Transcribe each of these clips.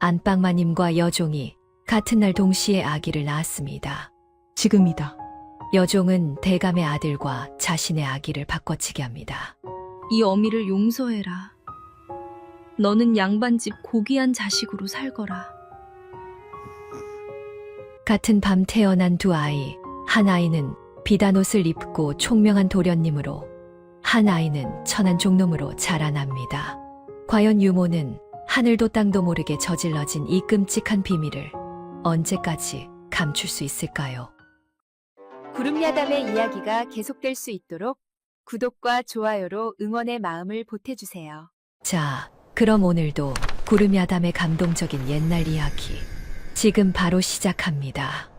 안방마님과 여종이 같은 날 동시에 아기를 낳았습니다. 지금이다. 여종은 대감의 아들과 자신의 아기를 바꿔치기 합니다. 이 어미를 용서해라. 너는 양반집 고귀한 자식으로 살거라. 같은 밤 태어난 두 아이, 한 아이는 비단 옷을 입고 총명한 도련님으로, 한 아이는 천한 종놈으로 자라납니다. 과연 유모는 하늘도 땅도 모르게 저질러진 이 끔찍한 비밀을 언제까지 감출 수 있을까요? 구름야담의 이야기가 계속될 수 있도록 구독과 좋아요로 응원의 마음을 보태주세요. 자, 그럼 오늘도 구름야담의 감동적인 옛날 이야기 지금 바로 시작합니다.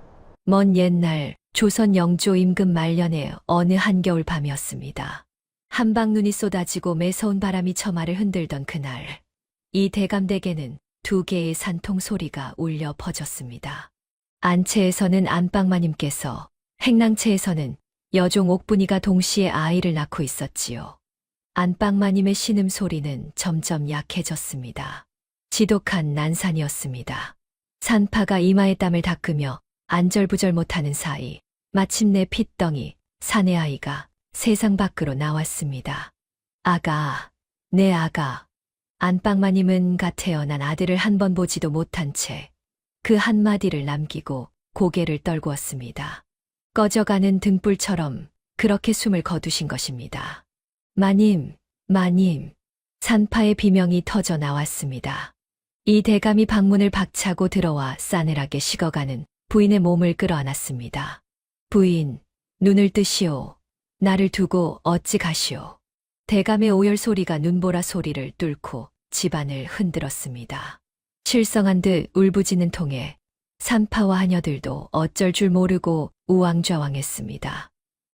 먼 옛날 조선 영조 임금 말년의 어느 한겨울 밤이었습니다. 한방눈이 쏟아지고 매서운 바람이 처마를 흔들던 그날, 이 대감댁에는 두 개의 산통 소리가 울려 퍼졌습니다. 안채에서는 안방마님께서, 행랑채에서는 여종 옥분이가 동시에 아이를 낳고 있었지요. 안방마님의 신음소리는 점점 약해졌습니다. 지독한 난산이었습니다. 산파가 이마에 땀을 닦으며 안절부절 못하는 사이 마침내 핏덩이, 사내 아이가 세상 밖으로 나왔습니다. 아가, 내 아가. 안방마님은 갓 태어난 아들을 한 번 보지도 못한 채 그 한마디를 남기고 고개를 떨구었습니다. 꺼져가는 등불처럼 그렇게 숨을 거두신 것입니다. 마님, 마님. 산파의 비명이 터져 나왔습니다. 이 대감이 방문을 박차고 들어와 싸늘하게 식어가는 부인의 몸을 끌어안았습니다. 부인, 눈을 뜨시오. 나를 두고 어찌 가시오. 대감의 오열 소리가 눈보라 소리를 뚫고 집안을 흔들었습니다. 실성한 듯 울부짖는 통에 산파와 하녀들도 어쩔 줄 모르고 우왕좌왕했습니다.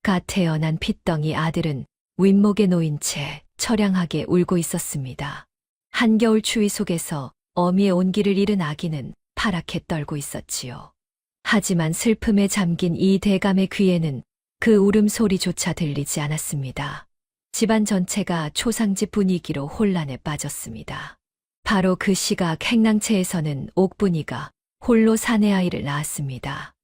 갓 태어난 핏덩이 아들은 윗목에 놓인 채 처량하게 울고 있었습니다. 한겨울 추위 속에서 어미의 온기를 잃은 아기는 파랗게 떨고 있었지요. 하지만 슬픔에 잠긴 이 대감의 귀에는 그 울음소리조차 들리지 않았습니다. 집안 전체가 초상집 분위기로 혼란에 빠졌습니다. 바로 그 시각 행랑채에서는 옥분이가 홀로 사내 아이를 낳았습니다.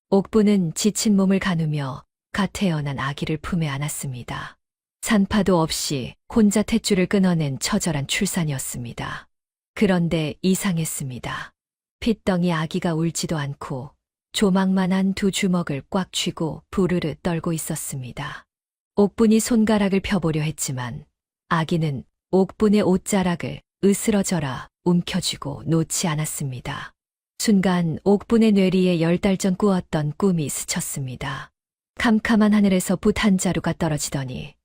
옥분은 지친 몸을 가누며 갓 태어난 아기를 품에 안았습니다. 산파도 없이 혼자 탯줄을 끊어낸 처절한 출산이었습니다. 그런데 이상했습니다. 핏덩이 아기가 울지도 않고 조망만한 두 주먹을 꽉 쥐고 부르르 떨고 있었습니다. 옥분이 손가락을 펴보려 했지만 아기는 옥분의 옷자락을 으스러져라 움켜쥐고 놓지 않았습니다. 순간 옥분의 뇌리에 10달 전 꾸었던 꿈이 스쳤습니다. 캄캄한 하늘에서 붓 한 자루가 떨어지더니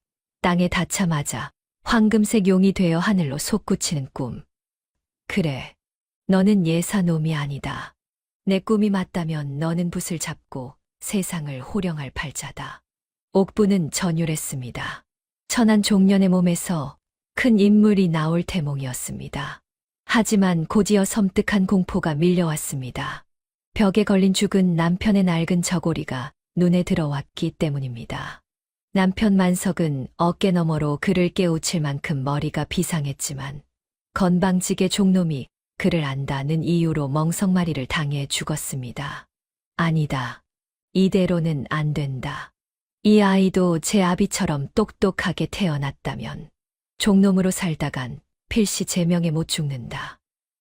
땅에 닿자마자 황금색 용이 되어 하늘로 솟구치는 꿈. 그래, 너는 예사놈이 아니다. 내 꿈이 맞다면 너는 붓을 잡고 세상을 호령할 팔자다. 옥분은 전율했습니다. 천한 종년의 몸에서 큰 인물이 나올 태몽이었습니다. 하지만 곧이어 섬뜩한 공포가 밀려왔습니다. 벽에 걸린 죽은 남편의 낡은 저고리가 눈에 들어왔기 때문입니다. 남편 만석은 어깨 너머로 그를 깨우칠 만큼 머리가 비상했지만 건방지게 종놈이 그를 안다는 이유로 멍석마리를 당해 죽었습니다. 아니다. 이대로는 안 된다. 이 아이도 제 아비처럼 똑똑하게 태어났다면 종놈으로 살다간 필시 제명에 못 죽는다.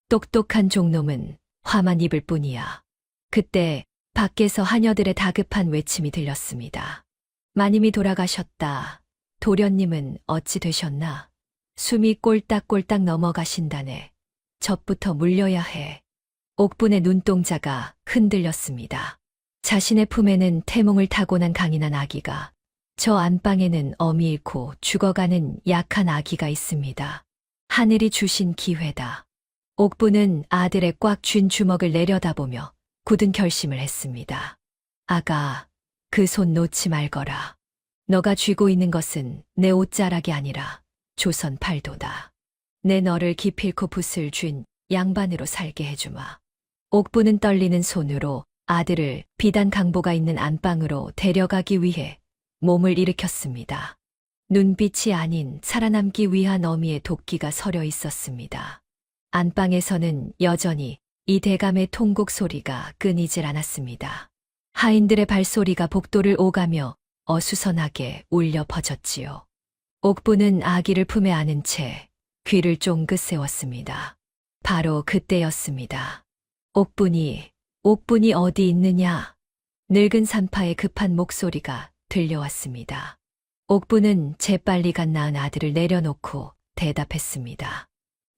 똑똑한 종놈은 화만 입을 뿐이야. 그때 밖에서 하녀들의 다급한 외침이 들렸습니다. 마님이 돌아가셨다. 도련님은 어찌 되셨나? 숨이 꼴딱꼴딱 넘어가신다네. 젖부터 물려야 해. 옥분의 눈동자가 흔들렸습니다. 자신의 품에는 태몽을 타고난 강인한 아기가, 저 안방에는 어미 잃고 죽어가는 약한 아기가 있습니다. 하늘이 주신 기회다. 옥분은 아들의 꽉 쥔 주먹을 내려다보며 굳은 결심을 했습니다. 아가, 그 손 놓지 말거라. 너가 쥐고 있는 것은 내 옷자락이 아니라 조선 팔도다. 내 너를 기필코 붓을 쥔 양반으로 살게 해주마. 옥분은 떨리는 손으로 아들을 비단 강보가 있는 안방으로 데려가기 위해 몸을 일으켰습니다. 눈빛이 아닌 살아남기 위한 어미의 도끼가 서려 있었습니다. 안방에서는 여전히 이 대감의 통곡 소리가 끊이질 않았습니다. 하인들의 발소리가 복도를 오가며 어수선하게 울려 퍼졌지요. 옥부는 아기를 품에 안은 채 귀를 쫑긋 세웠습니다. 바로 그때였습니다. 옥분이 어디 있느냐? 늙은 산파의 급한 목소리가 들려왔습니다. 옥부는 재빨리 갓 낳은 아들을 내려놓고 대답했습니다.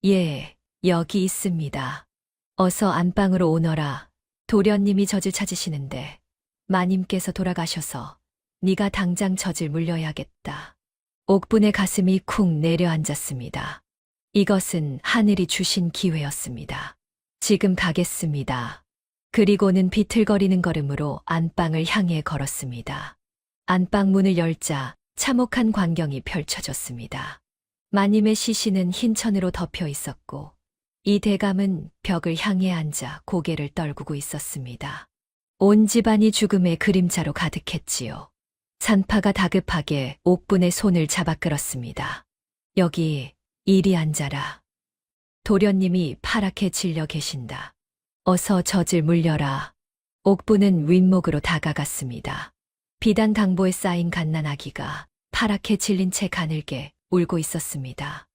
예, 여기 있습니다. 어서 안방으로 오너라. 도련님이 젖을 찾으시는데 마님께서 돌아가셔서 네가 당장 젖을 물려야겠다. 옥분의 가슴이 쿵 내려앉았습니다. 이것은 하늘이 주신 기회였습니다. 지금 가겠습니다. 그리고는 비틀거리는 걸음으로 안방을 향해 걸었습니다. 안방 문을 열자 참혹한 광경이 펼쳐졌습니다. 마님의 시신은 흰 천으로 덮여 있었고 이 대감은 벽을 향해 앉아 고개를 떨구고 있었습니다. 온 집안이 죽음의 그림자로 가득했지요. 산파가 다급하게 옥분의 손을 잡아 끌었습니다. 여기 이리 앉아라. 도련님이 파랗게 질려 계신다. 어서 젖을 물려라. 옥분은 윗목으로 다가갔습니다. 비단 강보에 쌓인 갓난아기가 파랗게 질린 채 가늘게 울고 있었습니다.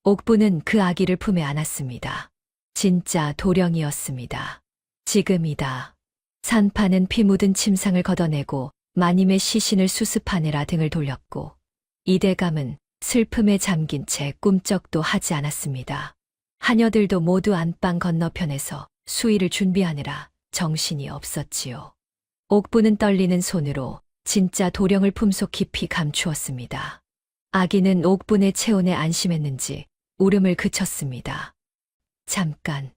옥분은 그 아기를 품에 안았습니다. 진짜 도령이었습니다. 지금이다. 산파는 피 묻은 침상을 걷어내고 마님의 시신을 수습하느라 등을 돌렸고 이 대감은 슬픔에 잠긴 채 꿈쩍도 하지 않았습니다. 하녀들도 모두 안방 건너편에서 수의를 준비하느라 정신이 없었지요. 옥부는 떨리는 손으로 진짜 도령을 품속 깊이 감추었습니다. 아기는 옥분의 체온에 안심했는지 울음을 그쳤습니다. 잠깐,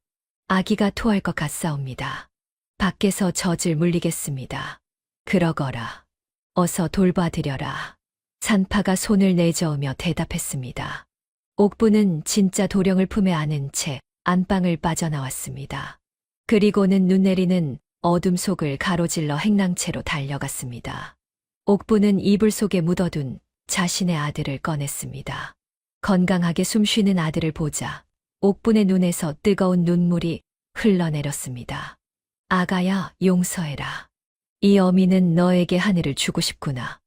아기가 토할 것 같사옵니다. 밖에서 젖을 물리겠습니다. 그러거라. 어서 돌봐드려라. 산파가 손을 내저으며 대답했습니다. 옥부는 진짜 도령을 품에 안은 채 안방을 빠져나왔습니다. 그리고는 눈 내리는 어둠 속을 가로질러 행랑채로 달려갔습니다. 옥부는 이불 속에 묻어둔 자신의 아들을 꺼냈습니다. 건강하게 숨쉬는 아들을 보자 옥분의 눈에서 뜨거운 눈물이 흘러내렸습니다. 아가야, 용서해라. 이 어미는 너에게 하늘을 주고 싶구나.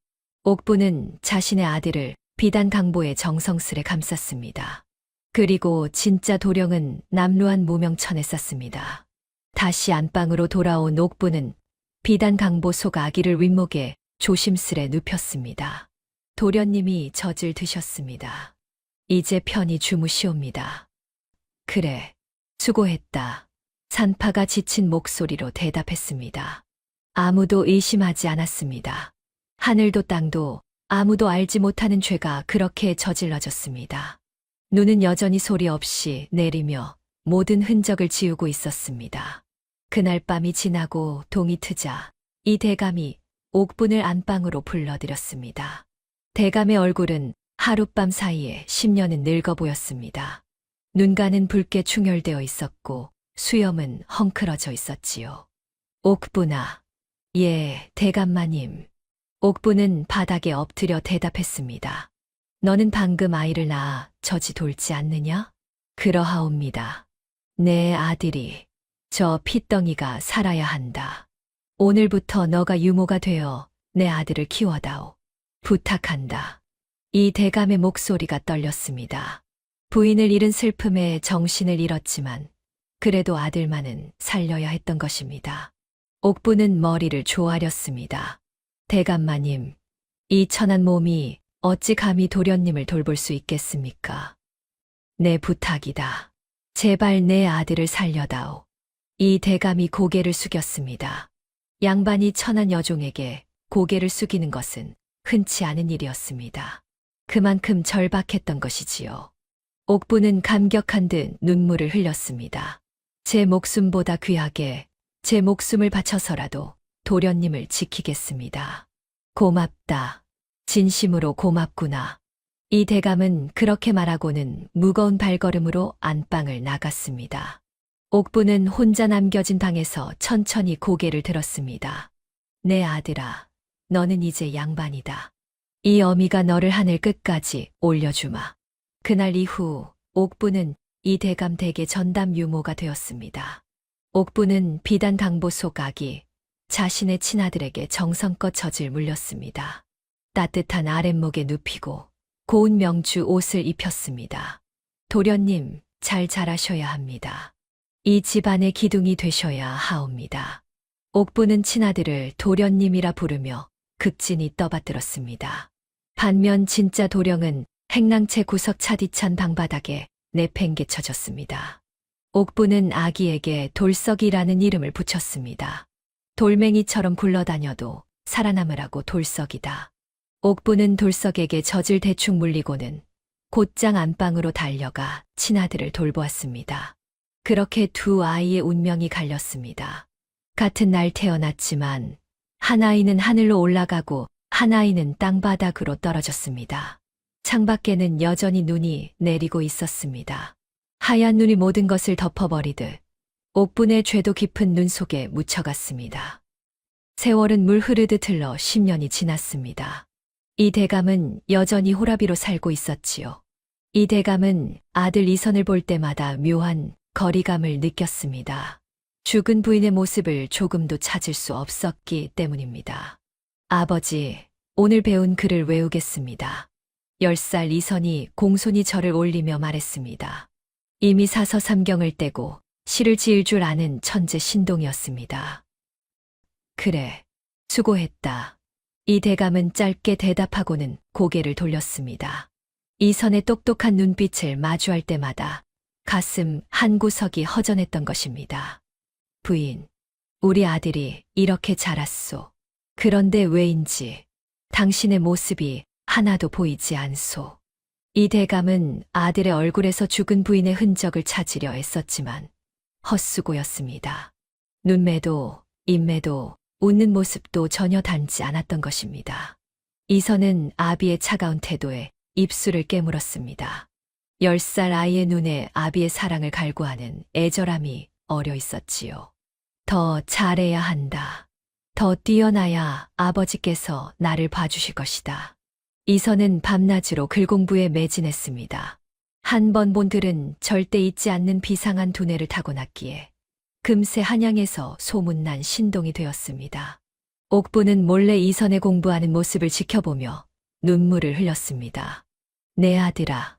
옥부는 자신의 아들을 비단 강보에 정성스레 감쌌습니다. 그리고 진짜 도령은 남루한 무명천에 쌌습니다. 다시 안방으로 돌아온 옥부는 비단 강보 속 아기를 윗목에 조심스레 눕혔습니다. 도련님이 젖을 드셨습니다. 이제 편히 주무시옵니다. 그래, 수고했다. 산파가 지친 목소리로 대답했습니다. 아무도 의심하지 않았습니다. 하늘도 땅도 아무도 알지 못하는 죄가 그렇게 저질러졌습니다. 눈은 여전히 소리 없이 내리며 모든 흔적을 지우고 있었습니다. 그날 밤이 지나고 동이 트자 이 대감이 옥분을 안방으로 불러들였습니다. 대감의 얼굴은 하룻밤 사이에 10년은 늙어 보였습니다. 눈가는 붉게 충혈되어 있었고 수염은 헝클어져 있었지요. 옥분아. 예, 대감마님. 옥분은 바닥에 엎드려 대답했습니다. 너는 방금 아이를 낳아 젖이 돌지 않느냐? 그러하옵니다. 내 아들이, 저 핏덩이가 살아야 한다. 오늘부터 너가 유모가 되어 내 아들을 키워다오. 부탁한다. 이 대감의 목소리가 떨렸습니다. 부인을 잃은 슬픔에 정신을 잃었지만 그래도 아들만은 살려야 했던 것입니다. 옥부는 머리를 조아렸습니다. 대감마님, 이 천한 몸이 어찌 감히 도련님을 돌볼 수 있겠습니까? 내 부탁이다. 제발 내 아들을 살려다오. 이 대감이 고개를 숙였습니다. 양반이 천한 여종에게 고개를 숙이는 것은 흔치 않은 일이었습니다. 그만큼 절박했던 것이지요. 옥부는 감격한 듯 눈물을 흘렸습니다. 제 목숨보다 귀하게 제 목숨을 바쳐서라도 도련님을 지키겠습니다. 고맙다. 진심으로 고맙구나. 이 대감은 그렇게 말하고는 무거운 발걸음으로 안방을 나갔습니다. 옥부는 혼자 남겨진 방에서 천천히 고개를 들었습니다. 내 아들아, 너는 이제 양반이다. 이 어미가 너를 하늘 끝까지 올려주마. 그날 이후 옥부는 이 대감 댁의 전담 유모가 되었습니다. 옥부는 비단 강보 속 아기, 자신의 친아들에게 정성껏 젖을 물렸습니다. 따뜻한 아랫목에 눕히고 고운 명주 옷을 입혔습니다. 도련님, 잘 자라셔야 합니다. 이 집안의 기둥이 되셔야 하옵니다. 옥부는 친아들을 도련님이라 부르며 극진히 떠받들었습니다. 반면 진짜 도령은 행랑채 구석 차디찬 방바닥에 내팽개쳐졌습니다. 옥부는 아기에게 돌석이라는 이름을 붙였습니다. 돌멩이처럼 굴러다녀도 살아남으라고 돌석이다. 옥부는 돌석에게 젖을 대충 물리고는 곧장 안방으로 달려가 친아들을 돌보았습니다. 그렇게 두 아이의 운명이 갈렸습니다. 같은 날 태어났지만 한 아이는 하늘로 올라가고 한 아이는 땅바닥으로 떨어졌습니다. 창밖에는 여전히 눈이 내리고 있었습니다. 하얀 눈이 모든 것을 덮어버리듯 옥분의 죄도 깊은 눈 속에 묻혀갔습니다. 세월은 물 흐르듯 흘러 10년이 지났습니다. 이 대감은 여전히 호라비로 살고 있었지요. 이 대감은 아들 이선을 볼 때마다 묘한 거리감을 느꼈습니다. 죽은 부인의 모습을 조금도 찾을 수 없었기 때문입니다. 아버지, 오늘 배운 글을 외우겠습니다. 10살 이선이 공손히 절을 올리며 말했습니다. 이미 사서 삼경을 떼고 시를 지을 줄 아는 천재 신동이었습니다. 그래, 수고했다. 이 대감은 짧게 대답하고는 고개를 돌렸습니다. 이선의 똑똑한 눈빛을 마주할 때마다 가슴 한 구석이 허전했던 것입니다. 부인, 우리 아들이 이렇게 자랐소. 그런데 왜인지 당신의 모습이 하나도 보이지 않소. 이 대감은 아들의 얼굴에서 죽은 부인의 흔적을 찾으려 애썼지만 헛수고였습니다. 눈매도 입매도 웃는 모습도 전혀 닮지 않았던 것입니다. 이선은 아비의 차가운 태도에 입술을 깨물었습니다. 10살 아이의 눈에 아비의 사랑을 갈구하는 애절함이 어려 있었지요. 더 잘해야 한다. 더 뛰어나야 아버지께서 나를 봐주실 것이다. 이선은 밤낮으로 글 공부에 매진했습니다. 한 번 본 글은 절대 잊지 않는 비상한 두뇌를 타고났기에 금세 한양에서 소문난 신동이 되었습니다. 옥부는 몰래 이선의 공부하는 모습을 지켜보며 눈물을 흘렸습니다. 내 아들아,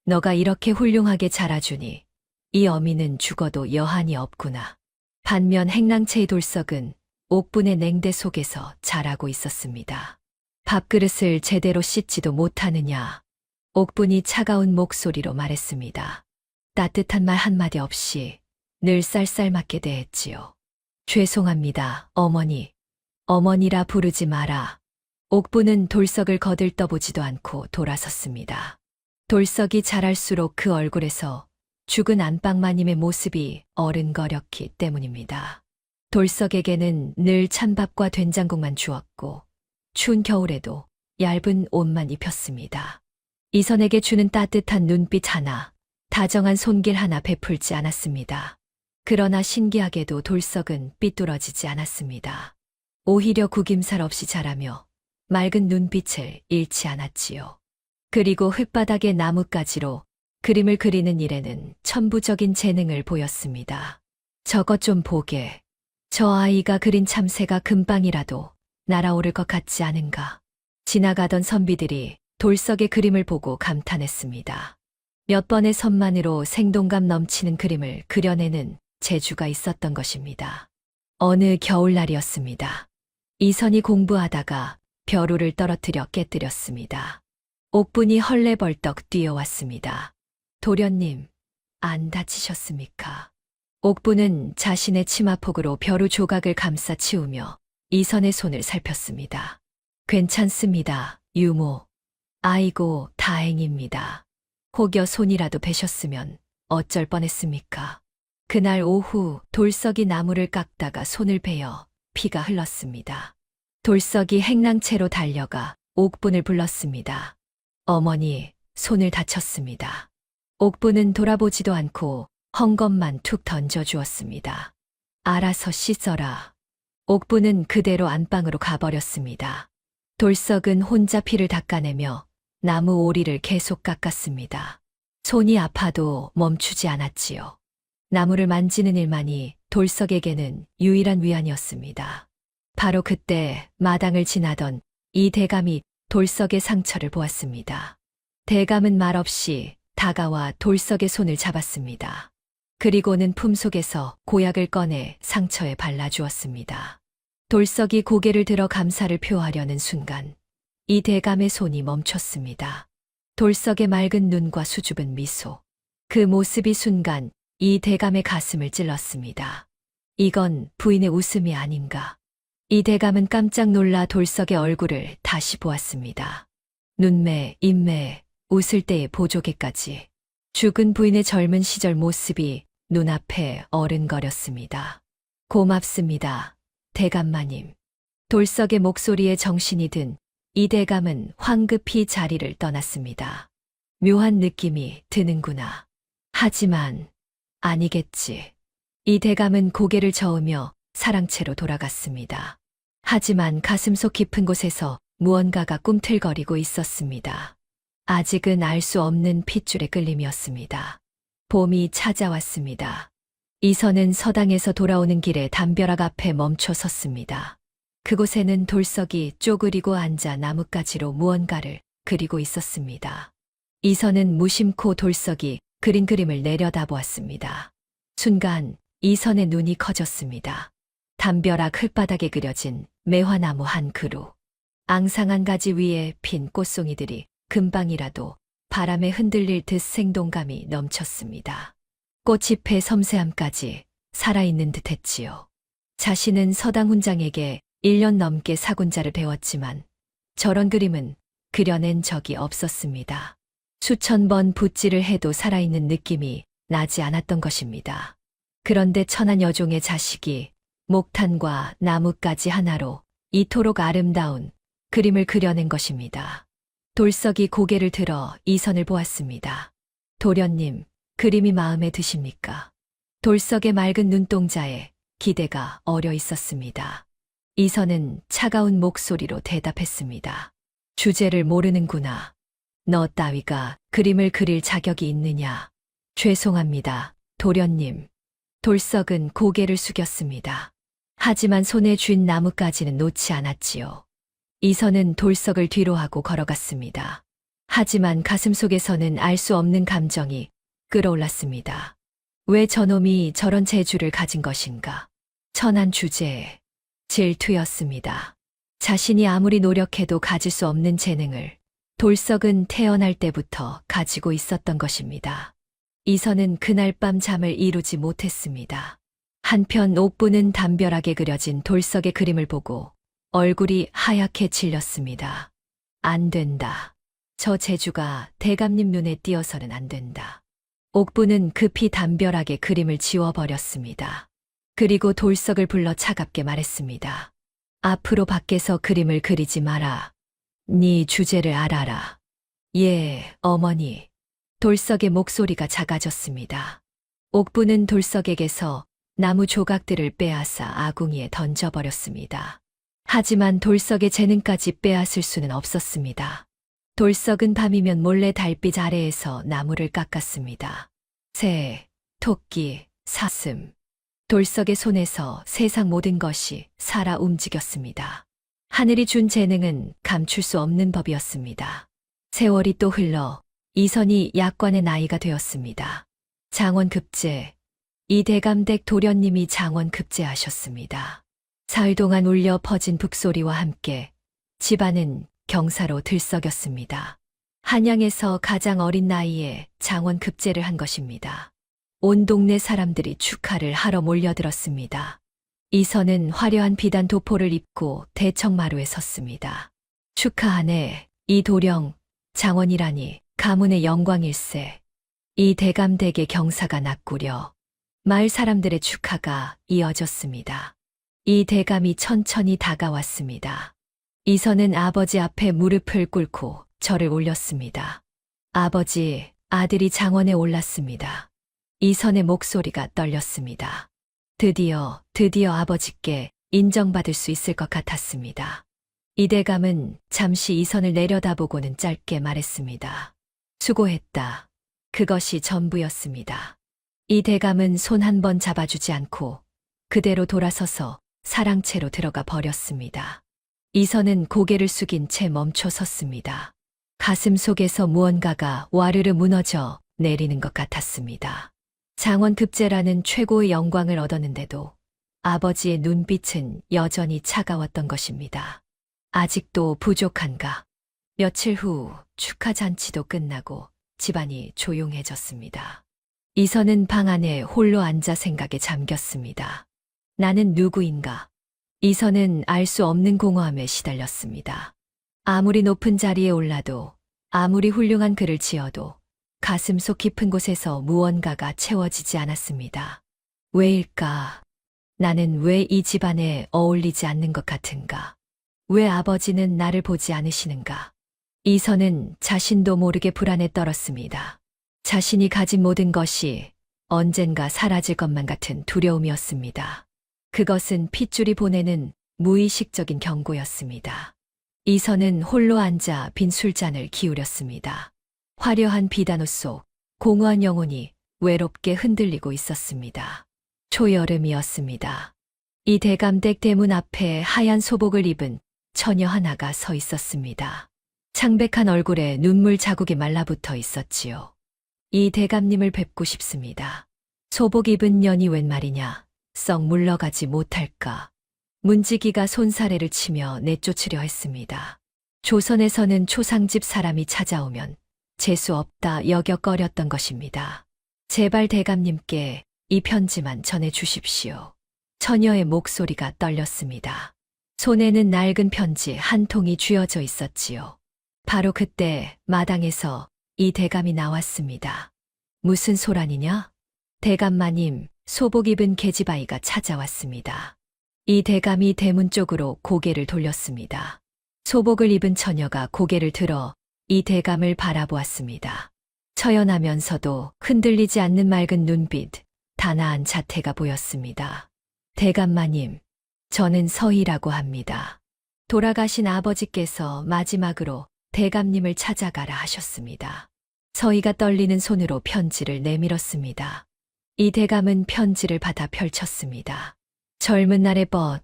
너가 이렇게 훌륭하게 자라주니 이 어미는 죽어도 여한이 없구나. 반면 행랑채의 돌석은 옥분의 냉대 속에서 자라고 있었습니다. 밥그릇을 제대로 씻지도 못하느냐. 옥분이 차가운 목소리로 말했습니다. 따뜻한 말 한마디 없이 늘 쌀쌀맞게 대했지요. 죄송합니다, 어머니. 어머니라 부르지 마라. 옥분은 돌석을 거들떠보지도 않고 돌아섰습니다. 돌석이 자랄수록 그 얼굴에서 죽은 안방마님의 모습이 어른거렸기 때문입니다. 돌석에게는 늘 찬밥과 된장국만 주었고 추운 겨울에도 얇은 옷만 입혔습니다. 이선에게 주는 따뜻한 눈빛 하나, 다정한 손길 하나 베풀지 않았습니다. 그러나 신기하게도 돌석은 삐뚤어지지 않았습니다. 오히려 구김살 없이 자라며 맑은 눈빛을 잃지 않았지요. 그리고 흙바닥의 나뭇가지로 그림을 그리는 일에는 천부적인 재능을 보였습니다. 저것 좀 보게. 저 아이가 그린 참새가 금방이라도 날아오를 것 같지 않은가. 지나가던 선비들이 돌석의 그림을 보고 감탄했습니다. 몇 번의 선만으로 생동감 넘치는 그림을 그려내는 재주가 있었던 것입니다. 어느 겨울날이었습니다. 이선이 공부하다가 벼루를 떨어뜨려 깨뜨렸습니다. 옥분이 헐레벌떡 뛰어왔습니다. 도련님, 안 다치셨습니까? 옥분은 자신의 치마폭으로 벼루 조각을 감싸 치우며 이선의 손을 살폈습니다. 괜찮습니다, 유모. 아이고, 다행입니다. 혹여 손이라도 베셨으면 어쩔 뻔했습니까? 그날 오후 돌석이 나무를 깎다가 손을 베어 피가 흘렀습니다. 돌석이 행랑채로 달려가 옥분을 불렀습니다. 어머니, 손을 다쳤습니다. 옥분은 돌아보지도 않고 헝겊만 툭 던져주었습니다. 알아서 씻어라. 옥분은 그대로 안방으로 가버렸습니다. 돌석은 혼자 피를 닦아내며 나무 오리를 계속 깎았습니다. 손이 아파도 멈추지 않았지요. 나무를 만지는 일만이 돌석에게는 유일한 위안이었습니다. 바로 그때 마당을 지나던 이 대감이 돌석의 상처를 보았습니다. 대감은 말없이 다가와 돌석의 손을 잡았습니다. 그리고는 품속에서 고약을 꺼내 상처에 발라주었습니다. 돌석이 고개를 들어 감사를 표하려는 순간 이 대감의 손이 멈췄습니다. 돌석의 맑은 눈과 수줍은 미소. 그 모습이 순간 이 대감의 가슴을 찔렀습니다. 이건 부인의 웃음이 아닌가. 이 대감은 깜짝 놀라 돌석의 얼굴을 다시 보았습니다. 눈매, 입매, 웃을 때의 보조개까지. 죽은 부인의 젊은 시절 모습이 눈앞에 어른거렸습니다. 고맙습니다. 대감마님. 돌석의 목소리에 정신이 든 이 대감은 황급히 자리를 떠났습니다. 묘한 느낌이 드는구나. 하지만 아니겠지. 이 대감은 고개를 저으며 사랑채로 돌아갔습니다. 하지만 가슴속 깊은 곳에서 무언가가 꿈틀거리고 있었습니다. 아직은 알 수 없는 핏줄의 끌림이었습니다. 봄이 찾아왔습니다. 이선은 서당에서 돌아오는 길에 담벼락 앞에 멈춰 섰습니다. 그곳에는 돌석이 쪼그리고 앉아 나뭇가지로 무언가를 그리고 있었습니다. 이선은 무심코 돌석이 그린 그림을 내려다보았습니다. 순간 이선의 눈이 커졌습니다. 담벼락 흙바닥에 그려진 매화나무 한 그루. 앙상한 가지 위에 핀 꽃송이들이 금방이라도 바람에 흔들릴 듯 생동감이 넘쳤습니다. 꽃잎의 섬세함까지 살아있는 듯했지요. 자신은 서당 훈장에게 1년 넘게 사군자를 배웠지만 저런 그림은 그려낸 적이 없었습니다. 수천 번 붓질을 해도 살아있는 느낌이 나지 않았던 것입니다. 그런데 천한 여종의 자식이 목탄과 나뭇가지 하나로 이토록 아름다운 그림을 그려낸 것입니다. 돌석이 고개를 들어 이선을 보았습니다. 도련님, 그림이 마음에 드십니까? 돌석의 맑은 눈동자에 기대가 어려 있었습니다. 이선은 차가운 목소리로 대답했습니다. 주제를 모르는구나. 너 따위가 그림을 그릴 자격이 있느냐? 죄송합니다, 도련님. 돌석은 고개를 숙였습니다. 하지만 손에 쥔 나뭇가지는 놓지 않았지요. 이선은 돌석을 뒤로하고 걸어갔습니다. 하지만 가슴속에서는 알 수 없는 감정이 끌어올랐습니다. 왜 저놈이 저런 재주를 가진 것인가? 천한 주제에 질투였습니다. 자신이 아무리 노력해도 가질 수 없는 재능을 돌석은 태어날 때부터 가지고 있었던 것입니다. 이선은 그날 밤 잠을 이루지 못했습니다. 한편 옥부는 담벼락에 그려진 돌석의 그림을 보고 얼굴이 하얗게 질렸습니다. 안 된다. 저 재주가 대감님 눈에 띄어서는 안 된다. 옥부는 급히 담벼락에 그림을 지워버렸습니다. 그리고 돌석을 불러 차갑게 말했습니다. 앞으로 밖에서 그림을 그리지 마라. 네 주제를 알아라. 예, 어머니. 돌석의 목소리가 작아졌습니다. 옥부는 돌석에게서 나무 조각들을 빼앗아 아궁이에 던져버렸습니다. 하지만 돌석의 재능까지 빼앗을 수는 없었습니다. 돌석은 밤이면 몰래 달빛 아래에서 나무를 깎았습니다. 새, 토끼, 사슴. 돌석의 손에서 세상 모든 것이 살아 움직였습니다. 하늘이 준 재능은 감출 수 없는 법이었습니다. 세월이 또 흘러 이선이 약관의 나이가 되었습니다. 장원급제. 이 대감댁 도련님이 장원급제하셨습니다. 사흘 동안 울려 퍼진 북소리와 함께 집안은 경사로 들썩였습니다. 한양에서 가장 어린 나이에 장원급제를 한 것입니다. 온 동네 사람들이 축하를 하러 몰려들었습니다. 이선은 화려한 비단 도포를 입고 대청마루에 섰습니다. 축하하네, 이 도령, 장원이라니 가문의 영광일세. 이 대감댁의 경사가 났구려. 마을 사람들의 축하가 이어졌습니다. 이 대감이 천천히 다가왔습니다. 이선은 아버지 앞에 무릎을 꿇고 절을 올렸습니다. 아버지, 아들이 장원에 올랐습니다. 이선의 목소리가 떨렸습니다. 드디어 아버지께 인정받을 수 있을 것 같았습니다. 이 대감은 잠시 이선을 내려다보고는 짧게 말했습니다. 수고했다. 그것이 전부였습니다. 이 대감은 손 한 번 잡아주지 않고 그대로 돌아서서 사랑채로 들어가 버렸습니다. 이선은 고개를 숙인 채 멈춰 섰습니다. 가슴 속에서 무언가가 와르르 무너져 내리는 것 같았습니다. 장원급제라는 최고의 영광을 얻었는데도 아버지의 눈빛은 여전히 차가웠던 것입니다. 아직도 부족한가? 며칠 후 축하 잔치도 끝나고 집안이 조용해졌습니다. 이선은 방 안에 홀로 앉아 생각에 잠겼습니다. 나는 누구인가? 이선은 알 수 없는 공허함에 시달렸습니다. 아무리 높은 자리에 올라도, 아무리 훌륭한 글을 지어도 가슴속 깊은 곳에서 무언가가 채워지지 않았습니다. 왜일까? 나는 왜 이 집안에 어울리지 않는 것 같은가? 왜 아버지는 나를 보지 않으시는가? 이선은 자신도 모르게 불안에 떨었습니다. 자신이 가진 모든 것이 언젠가 사라질 것만 같은 두려움이었습니다. 그것은 핏줄이 보내는 무의식적인 경고였습니다. 이선은 홀로 앉아 빈 술잔을 기울였습니다. 화려한 비단옷 속 공허한 영혼이 외롭게 흔들리고 있었습니다. 초여름이었습니다. 이 대감댁 대문 앞에 하얀 소복을 입은 처녀 하나가 서 있었습니다. 창백한 얼굴에 눈물 자국이 말라붙어 있었지요. 이 대감님을 뵙고 싶습니다. 소복 입은 년이 웬 말이냐? 썩 물러가지 못할까? 문지기가 손사래를 치며 내쫓으려 했습니다. 조선에서는 초상집 사람이 찾아오면 재수 없다 여겨거렸던 것입니다. 제발 대감님께 이 편지만 전해주십시오. 처녀의 목소리가 떨렸습니다. 손에는 낡은 편지 한 통이 쥐어져 있었지요. 바로 그때 마당에서 이 대감이 나왔습니다. 무슨 소란이냐? 대감마님, 소복 입은 계집아이가 찾아왔습니다. 이 대감이 대문 쪽으로 고개를 돌렸습니다. 소복을 입은 처녀가 고개를 들어 이 대감을 바라보았습니다. 처연하면서도 흔들리지 않는 맑은 눈빛, 단아한 자태가 보였습니다. 대감마님, 저는 서희라고 합니다. 돌아가신 아버지께서 마지막으로 대감님을 찾아가라 하셨습니다. 서희가 떨리는 손으로 편지를 내밀었습니다. 이 대감은 편지를 받아 펼쳤습니다. 젊은 날의 벗,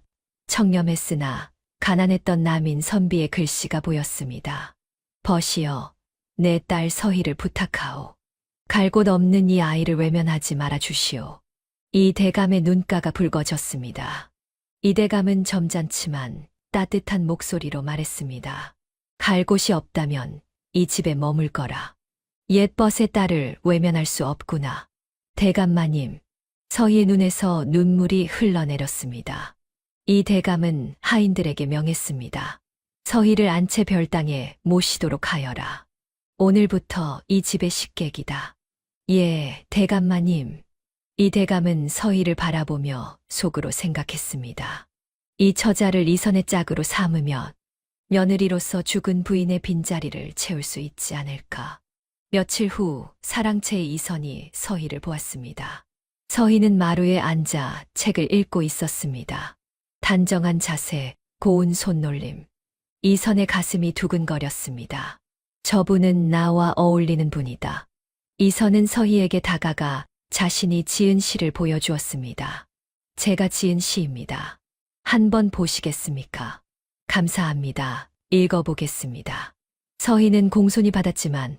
청렴했으나 가난했던 남인 선비의 글씨가 보였습니다. 벗이여, 내 딸 서희를 부탁하오. 갈 곳 없는 이 아이를 외면하지 말아 주시오. 이 대감의 눈가가 붉어졌습니다. 이 대감은 점잖지만 따뜻한 목소리로 말했습니다. 갈 곳이 없다면 이 집에 머물 거라. 옛 벗의 딸을 외면할 수 없구나. 대감마님, 서희의 눈에서 눈물이 흘러내렸습니다. 이 대감은 하인들에게 명했습니다. 서희를 안채 별당에 모시도록 하여라. 오늘부터 이 집의 식객이다. 예, 대감마님. 이 대감은 서희를 바라보며 속으로 생각했습니다. 이 처자를 이선의 짝으로 삼으면 며느리로서 죽은 부인의 빈자리를 채울 수 있지 않을까. 며칠 후 사랑채의 이선이 서희를 보았습니다. 서희는 마루에 앉아 책을 읽고 있었습니다. 단정한 자세, 고운 손놀림. 이선의 가슴이 두근거렸습니다. 저분은 나와 어울리는 분이다. 이선은 서희에게 다가가 자신이 지은 시를 보여주었습니다. 제가 지은 시입니다. 한번 보시겠습니까? 감사합니다. 읽어보겠습니다. 서희는 공손히 받았지만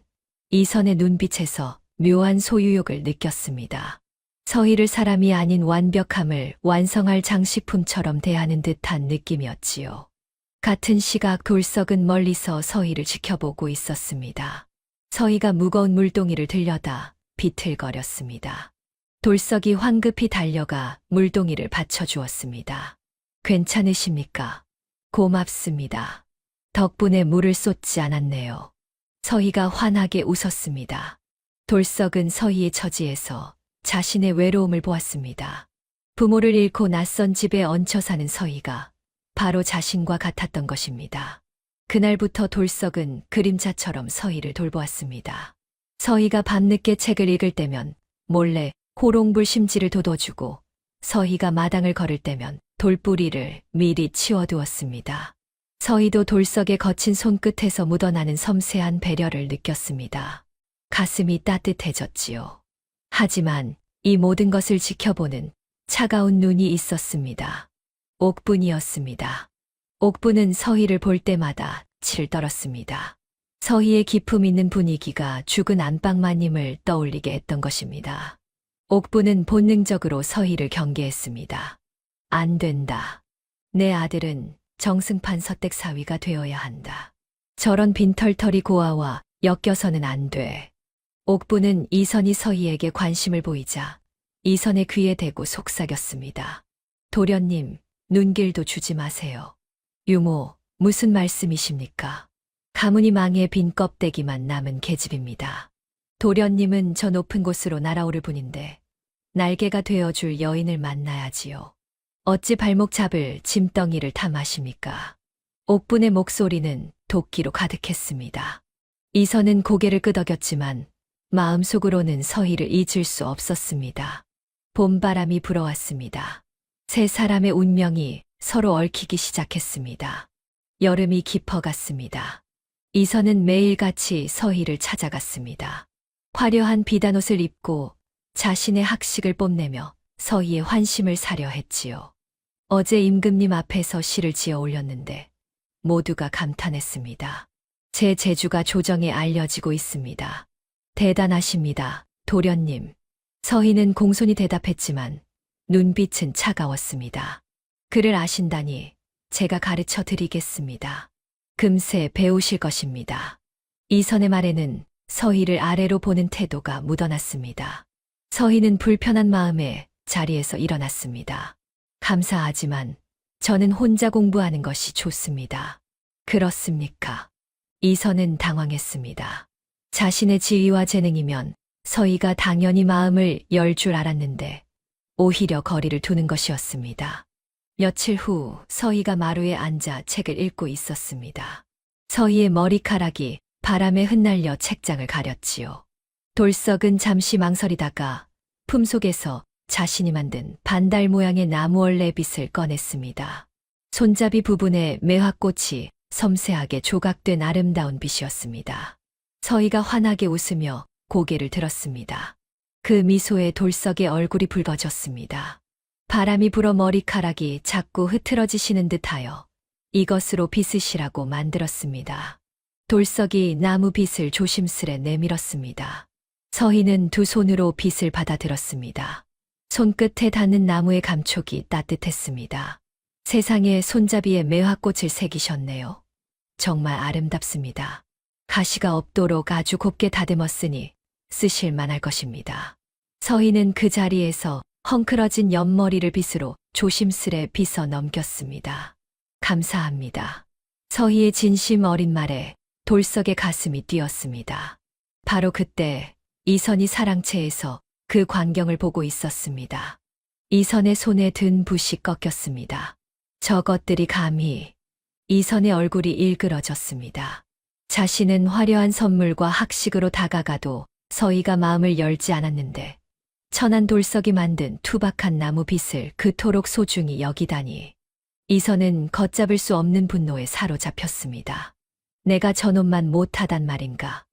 이선의 눈빛에서 묘한 소유욕을 느꼈습니다. 서희를 사람이 아닌 완벽함을 완성할 장식품처럼 대하는 듯한 느낌이었지요. 같은 시각 돌석은 멀리서 서희를 지켜보고 있었습니다. 서희가 무거운 물동이를 들여다 비틀거렸습니다. 돌석이 황급히 달려가 물동이를 받쳐주었습니다. 괜찮으십니까? 고맙습니다. 덕분에 물을 쏟지 않았네요. 서희가 환하게 웃었습니다. 돌석은 서희의 처지에서 자신의 외로움을 보았습니다. 부모를 잃고 낯선 집에 얹혀 사는 서희가 바로 자신과 같았던 것입니다. 그날부터 돌석은 그림자처럼 서희를 돌보았습니다. 서희가 밤늦게 책을 읽을 때면 몰래 호롱불 심지를 돋워주고 서희가 마당을 걸을 때면 돌뿌리를 미리 치워두었습니다. 서희도 돌석의 거친 손끝에서 묻어나는 섬세한 배려를 느꼈습니다. 가슴이 따뜻해졌지요. 하지만 이 모든 것을 지켜보는 차가운 눈이 있었습니다. 옥분이었습니다. 옥분은 서희를 볼 때마다 칠떨었습니다. 서희의 기품 있는 분위기가 죽은 안방마님을 떠올리게 했던 것입니다. 옥분은 본능적으로 서희를 경계했습니다. 안 된다. 내 아들은 정승판 서택사위가 되어야 한다. 저런 빈털터리 고아와 엮여서는 안 돼. 옥분은 이선이 서희에게 관심을 보이자 이선의 귀에 대고 속삭였습니다. 도련님, 눈길도 주지 마세요. 유모, 무슨 말씀이십니까? 가문이 망해 빈 껍데기만 남은 계집입니다. 도련님은 저 높은 곳으로 날아오를 분인데 날개가 되어줄 여인을 만나야지요. 어찌 발목 잡을 짐덩이를 탐하십니까? 옥분의 목소리는 도끼로 가득했습니다. 이선은 고개를 끄덕였지만 마음속으로는 서희를 잊을 수 없었습니다. 봄바람이 불어왔습니다. 세 사람의 운명이 서로 얽히기 시작했습니다. 여름이 깊어갔습니다. 이선은 매일같이 서희를 찾아갔습니다. 화려한 비단옷을 입고 자신의 학식을 뽐내며 서희의 환심을 사려 했지요. 어제 임금님 앞에서 시를 지어 올렸는데 모두가 감탄했습니다. 제 재주가 조정에 알려지고 있습니다. 대단하십니다, 도련님. 서희는 공손히 대답했지만 눈빛은 차가웠습니다. 글을 아신다니 제가 가르쳐 드리겠습니다. 금세 배우실 것입니다. 이선의 말에는 서희를 아래로 보는 태도가 묻어났습니다. 서희는 불편한 마음에 자리에서 일어났습니다. 감사하지만 저는 혼자 공부하는 것이 좋습니다. 그렇습니까? 이선은 당황했습니다. 자신의 지위와 재능이면 서희가 당연히 마음을 열 줄 알았는데 오히려 거리를 두는 것이었습니다. 며칠 후 서희가 마루에 앉아 책을 읽고 있었습니다. 서희의 머리카락이 바람에 흩날려 책장을 가렸지요. 돌석은 잠시 망설이다가 품속에서 자신이 만든 반달 모양의 나무월레 빗을 꺼냈습니다. 손잡이 부분에 매화꽃이 섬세하게 조각된 아름다운 빗이었습니다. 서희가 환하게 웃으며 고개를 들었습니다. 그 미소에 돌석의 얼굴이 붉어졌습니다. 바람이 불어 머리카락이 자꾸 흐트러지시는 듯하여 이것으로 빗으시라고 만들었습니다. 돌석이 나무 빗을 조심스레 내밀었습니다. 서희는 두 손으로 빗을 받아들었습니다. 손끝에 닿는 나무의 감촉이 따뜻했습니다. 세상에 손잡이에 매화꽃을 새기셨네요. 정말 아름답습니다. 가시가 없도록 아주 곱게 다듬었으니 쓰실 만할 것입니다. 서희는 그 자리에서 헝클어진 옆머리를 빗으로 조심스레 빗어 넘겼습니다. 감사합니다. 서희의 진심 어린 말에 돌석의 가슴이 뛰었습니다. 바로 그때 이선이 사랑채에서 그 광경을 보고 있었습니다. 이선의 손에 든 붓이 꺾였습니다. 저것들이 감히. 이선의 얼굴이 일그러졌습니다. 자신은 화려한 선물과 학식으로 다가가도 서희가 마음을 열지 않았는데 천한 돌석이 만든 투박한 나무 빗을 그토록 소중히 여기다니. 이선은 걷잡을 수 없는 분노에 사로잡혔습니다. 내가 저놈만 못하단 말인가.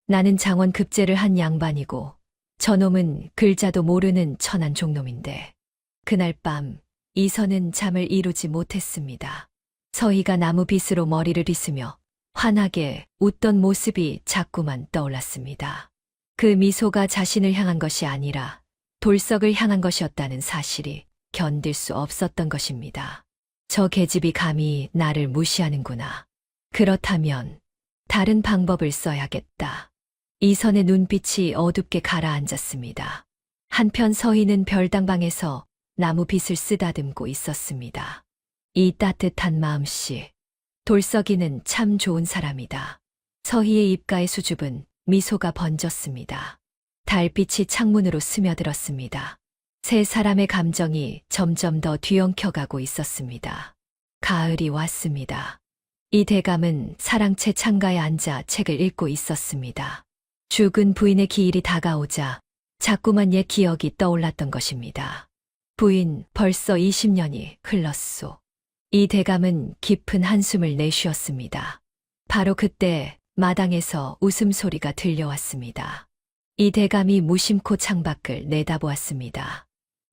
나는 장원 급제를 한 양반이고 저놈은 글자도 모르는 천한 종놈인데. 그날 밤 이선은 잠을 이루지 못했습니다. 서희가 나무 빗으로 머리를 빗으며 환하게 웃던 모습이 자꾸만 떠올랐습니다. 그 미소가 자신을 향한 것이 아니라 돌석을 향한 것이었다는 사실이 견딜 수 없었던 것입니다. 저 계집이 감히 나를 무시하는구나. 그렇다면 다른 방법을 써야겠다. 이선의 눈빛이 어둡게 가라앉았습니다. 한편 서희는 별당방에서 나무 빗을 쓰다듬고 있었습니다. 이 따뜻한 마음씨. 돌석이는 참 좋은 사람이다. 서희의 입가의 수줍은 미소가 번졌습니다. 달빛이 창문으로 스며들었습니다. 세 사람의 감정이 점점 더 뒤엉켜가고 있었습니다. 가을이 왔습니다. 이 대감은 사랑채 창가에 앉아 책을 읽고 있었습니다. 죽은 부인의 기일이 다가오자 자꾸만 옛 기억이 떠올랐던 것입니다. 부인 벌써 20년이 흘렀소. 이 대감은 깊은 한숨을 내쉬었습니다. 바로 그때 마당에서 웃음소리가 들려왔습니다. 이 대감이 무심코 창밖을 내다보았습니다.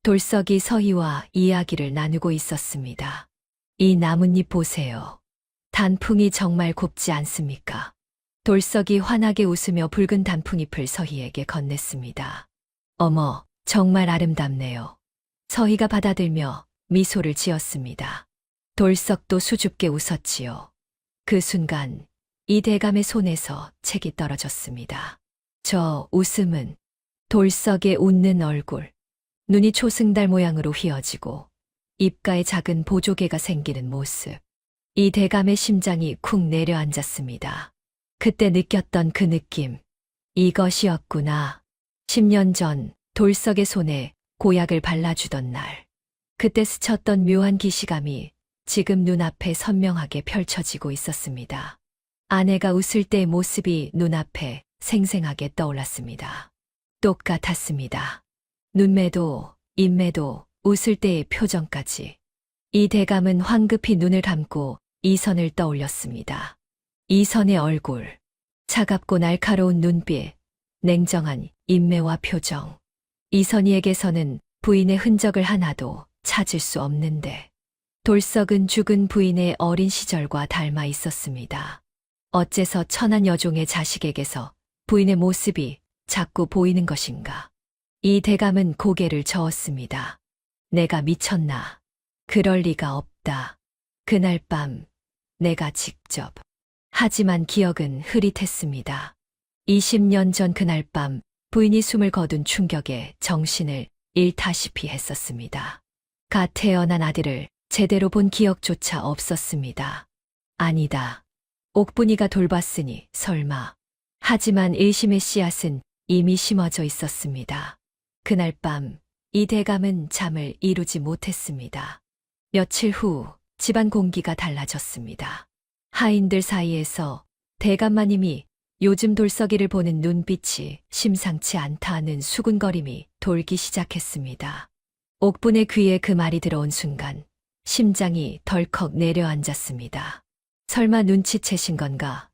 돌석이 서희와 이야기를 나누고 있었습니다. 이 나뭇잎 보세요. 단풍이 정말 곱지 않습니까? 돌석이 환하게 웃으며 붉은 단풍잎을 서희에게 건넸습니다. 어머, 정말 아름답네요. 서희가 받아들며 미소를 지었습니다. 돌석도 수줍게 웃었지요. 그 순간 이 대감의 손에서 책이 떨어졌습니다. 저 웃음은 돌석의 웃는 얼굴, 눈이 초승달 모양으로 휘어지고 입가에 작은 보조개가 생기는 모습. 이 대감의 심장이 쿵 내려앉았습니다. 그때 느꼈던 그 느낌, 이것이었구나. 10년 전 돌석의 손에 고약을 발라주던 날, 그때 스쳤던 묘한 기시감이 지금 눈앞에 선명하게 펼쳐지고 있었습니다. 아내가 웃을 때의 모습이 눈앞에 생생하게 떠올랐습니다. 똑같았습니다. 눈매도, 입매도, 웃을 때의 표정까지. 이 대감은 황급히 눈을 감고 이선을 떠올렸습니다. 이선의 얼굴, 차갑고 날카로운 눈빛, 냉정한 인매와 표정. 이선희에게서는 부인의 흔적을 하나도 찾을 수 없는데, 돌석은 죽은 부인의 어린 시절과 닮아 있었습니다. 어째서 천한 여종의 자식에게서 부인의 모습이 자꾸 보이는 것인가? 이 대감은 고개를 저었습니다. 내가 미쳤나? 그럴 리가 없다. 그날 밤 내가 직접. 하지만 기억은 흐릿했습니다. 20년 전 그날 밤 부인이 숨을 거둔 충격에 정신을 잃다시피 했었습니다. 갓 태어난 아들을 제대로 본 기억조차 없었습니다. 아니다. 옥분이가 돌봤으니 설마. 하지만 의심의 씨앗은 이미 심어져 있었습니다. 그날 밤 이 대감은 잠을 이루지 못했습니다. 며칠 후 집안 공기가 달라졌습니다. 하인들 사이에서 대감마님이 요즘 돌석이를 보는 눈빛이 심상치 않다는 수군거림이 돌기 시작했습니다. 옥분의 귀에 그 말이 들어온 순간 심장이 덜컥 내려앉았습니다. 설마 눈치채신 건가?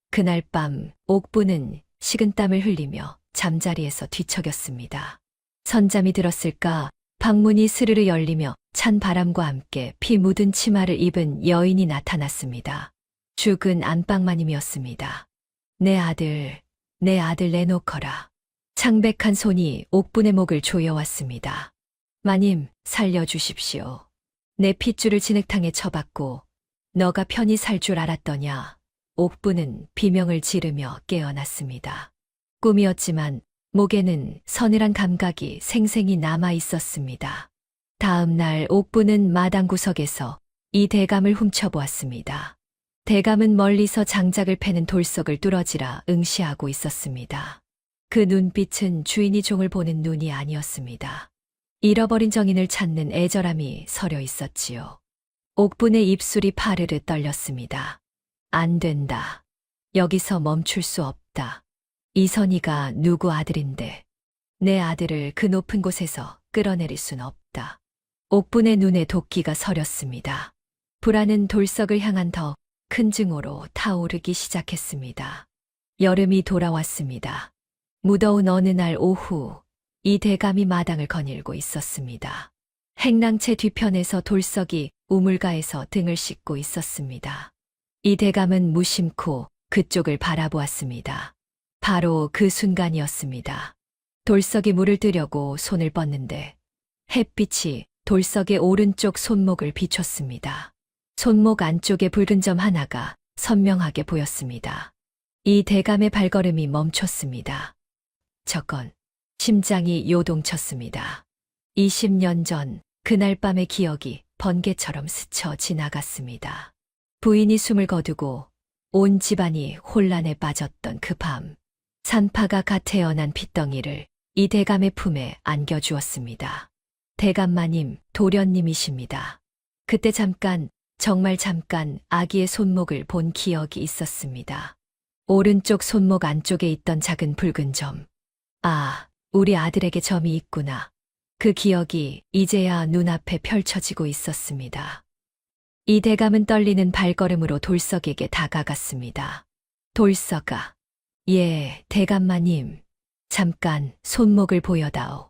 그날 밤 옥분은 식은땀을 흘리며 잠자리에서 뒤척였습니다. 선잠이 들었을까? 방문이 스르르 열리며 찬 바람과 함께 피 묻은 치마를 입은 여인이 나타났습니다. 죽은 안방마님이었습니다. 내 아들 내놓거라. 창백한 손이 옥분의 목을 조여왔습니다. 마님, 살려주십시오. 내 핏줄을 진흙탕에 쳐박고 너가 편히 살 줄 알았더냐. 옥분은 비명을 지르며 깨어났습니다. 꿈이었지만 목에는 서늘한 감각이 생생히 남아 있었습니다. 다음 날 옥분은 마당 구석에서 이 대감을 훔쳐보았습니다. 대감은 멀리서 장작을 패는 돌석을 뚫어지라 응시하고 있었습니다. 그 눈빛은 주인이 종을 보는 눈이 아니었습니다. 잃어버린 정인을 찾는 애절함이 서려 있었지요. 옥분의 입술이 파르르 떨렸습니다. 안 된다. 여기서 멈출 수 없다. 이선희가 누구 아들인데 내 아들을 그 높은 곳에서 끌어내릴 순 없다. 옥분의 눈에 도끼가 서렸습니다. 불안은 돌석을 향한 더 큰 증오로 타오르기 시작했습니다. 여름이 돌아왔습니다. 무더운 어느 날 오후 이 대감이 마당을 거닐고 있었습니다. 행랑채 뒤편에서 돌석이 우물가에서 등을 씻고 있었습니다. 이 대감은 무심코 그쪽을 바라보았습니다. 바로 그 순간이었습니다. 돌석이 물을 뜨려고 손을 뻗는데 햇빛이 돌석의 오른쪽 손목을 비췄습니다. 손목 안쪽에 붉은 점 하나가 선명하게 보였습니다. 이 대감의 발걸음이 멈췄습니다. 저건 심장이 요동쳤습니다. 20년 전 그날 밤의 기억이 번개처럼 스쳐 지나갔습니다. 부인이 숨을 거두고 온 집안이 혼란에 빠졌던 그 밤, 산파가 갓 태어난 핏덩이를 이 대감의 품에 안겨주었습니다. 대감마님, 도련님이십니다. 그때 잠깐, 정말 잠깐 아기의 손목을 본 기억이 있었습니다. 오른쪽 손목 안쪽에 있던 작은 붉은 점. 아, 우리 아들에게 점이 있구나. 그 기억이 이제야 눈앞에 펼쳐지고 있었습니다. 이 대감은 떨리는 발걸음으로 돌석에게 다가갔습니다. 돌석아. 예, 대감마님. 잠깐 손목을 보여다오.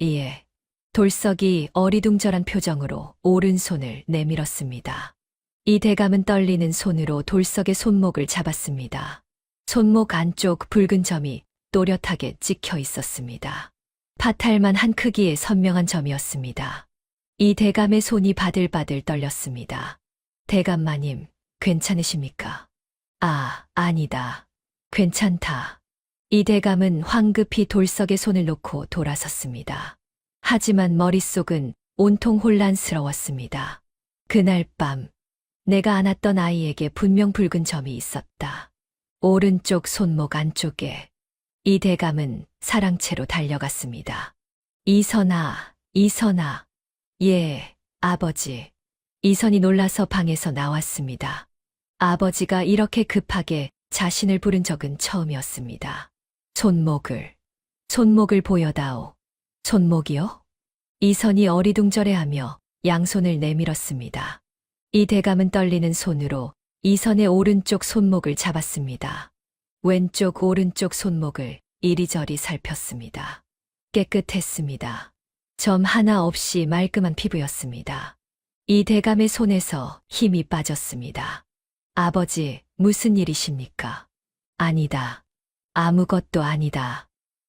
예. 돌석이 어리둥절한 표정으로 오른손을 내밀었습니다. 이 대감은 떨리는 손으로 돌석의 손목을 잡았습니다. 손목 안쪽 붉은 점이 또렷하게 찍혀 있었습니다. 파탈만한 크기의 선명한 점이었습니다. 이 대감의 손이 바들바들 떨렸습니다. 대감마님, 괜찮으십니까? 아, 아니다. 괜찮다. 이 대감은 황급히 돌석의 손을 놓고 돌아섰습니다. 하지만 머릿속은 온통 혼란스러웠습니다. 그날 밤, 내가 안았던 아이에게 분명 붉은 점이 있었다. 오른쪽 손목 안쪽에. 이 대감은 사랑채로 달려갔습니다. 이선아, 이선아. 예, 아버지. 이선이 놀라서 방에서 나왔습니다. 아버지가 이렇게 급하게 자신을 부른 적은 처음이었습니다. 손목을 보여다오. 손목이요? 이선이 어리둥절해하며 양손을 내밀었습니다. 이 대감은 떨리는 손으로 이선의 오른쪽 손목을 잡았습니다. 왼쪽 오른쪽 손목을 이리저리 살폈습니다. 깨끗했습니다. 점 하나 없이 말끔한 피부였습니다. 이 대감의 손에서 힘이 빠졌습니다. 아버지, 무슨 일이십니까? 아니다. 아무것도 아니다.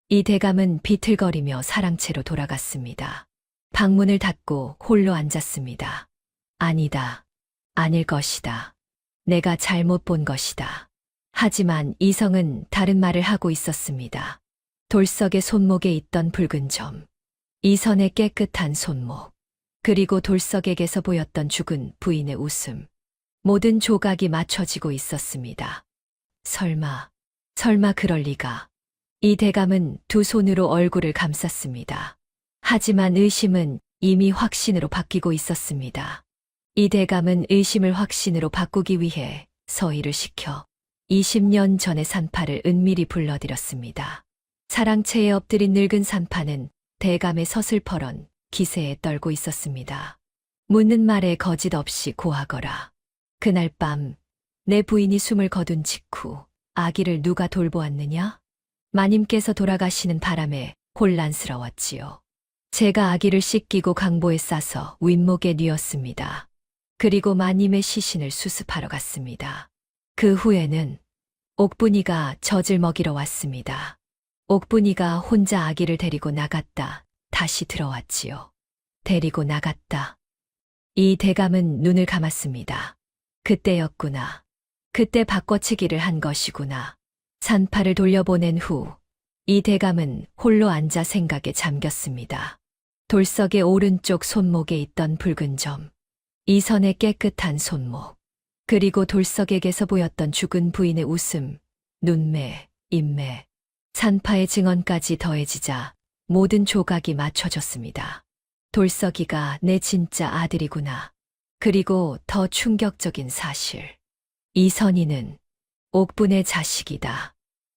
이 대감은 비틀거리며 사랑채로 돌아갔습니다. 방문을 닫고 홀로 앉았습니다. 아니다. 아닐 것이다. 내가 잘못 본 것이다. 하지만 이성은 다른 말을 하고 있었습니다. 돌석의 손목에 있던 붉은 점, 이선의 깨끗한 손목, 그리고 돌석에게서 보였던 죽은 부인의 웃음. 모든 조각이 맞춰지고 있었습니다. 설마 그럴 리가. 이 대감은 두 손으로 얼굴을 감쌌습니다. 하지만 의심은 이미 확신으로 바뀌고 있었습니다. 이 대감은 의심을 확신으로 바꾸기 위해 서희를 시켜 20년 전의 산파를 은밀히 불러들였습니다. 사랑채에 엎드린 늙은 산파는 대감의 서슬퍼런 기세에 떨고 있었습니다. 묻는 말에 거짓 없이 고하거라. 그날 밤 내 부인이 숨을 거둔 직후 아기를 누가 돌보았느냐? 마님께서 돌아가시는 바람에 혼란스러웠지요. 제가 아기를 씻기고 강보에 싸서 윗목에 뉘었습니다. 그리고 마님의 시신을 수습하러 갔습니다. 그 후에는 옥분이가 젖을 먹이러 왔습니다. 옥분이가 혼자 아기를 데리고 나갔다 다시 들어왔지요. 데리고 나갔다. 이 대감은 눈을 감았습니다. 그때였구나. 그때 바꿔치기를 한 것이구나. 산파를 돌려보낸 후 이 대감은 홀로 앉아 생각에 잠겼습니다. 돌석의 오른쪽 손목에 있던 붉은 점, 이선의 깨끗한 손목, 그리고 돌석에게서 보였던 죽은 부인의 웃음, 눈매, 입매, 산파의 증언까지 더해지자 모든 조각이 맞춰졌습니다. 돌석이가 내 진짜 아들이구나. 그리고 더 충격적인 사실. 이선희는 옥분의 자식이다.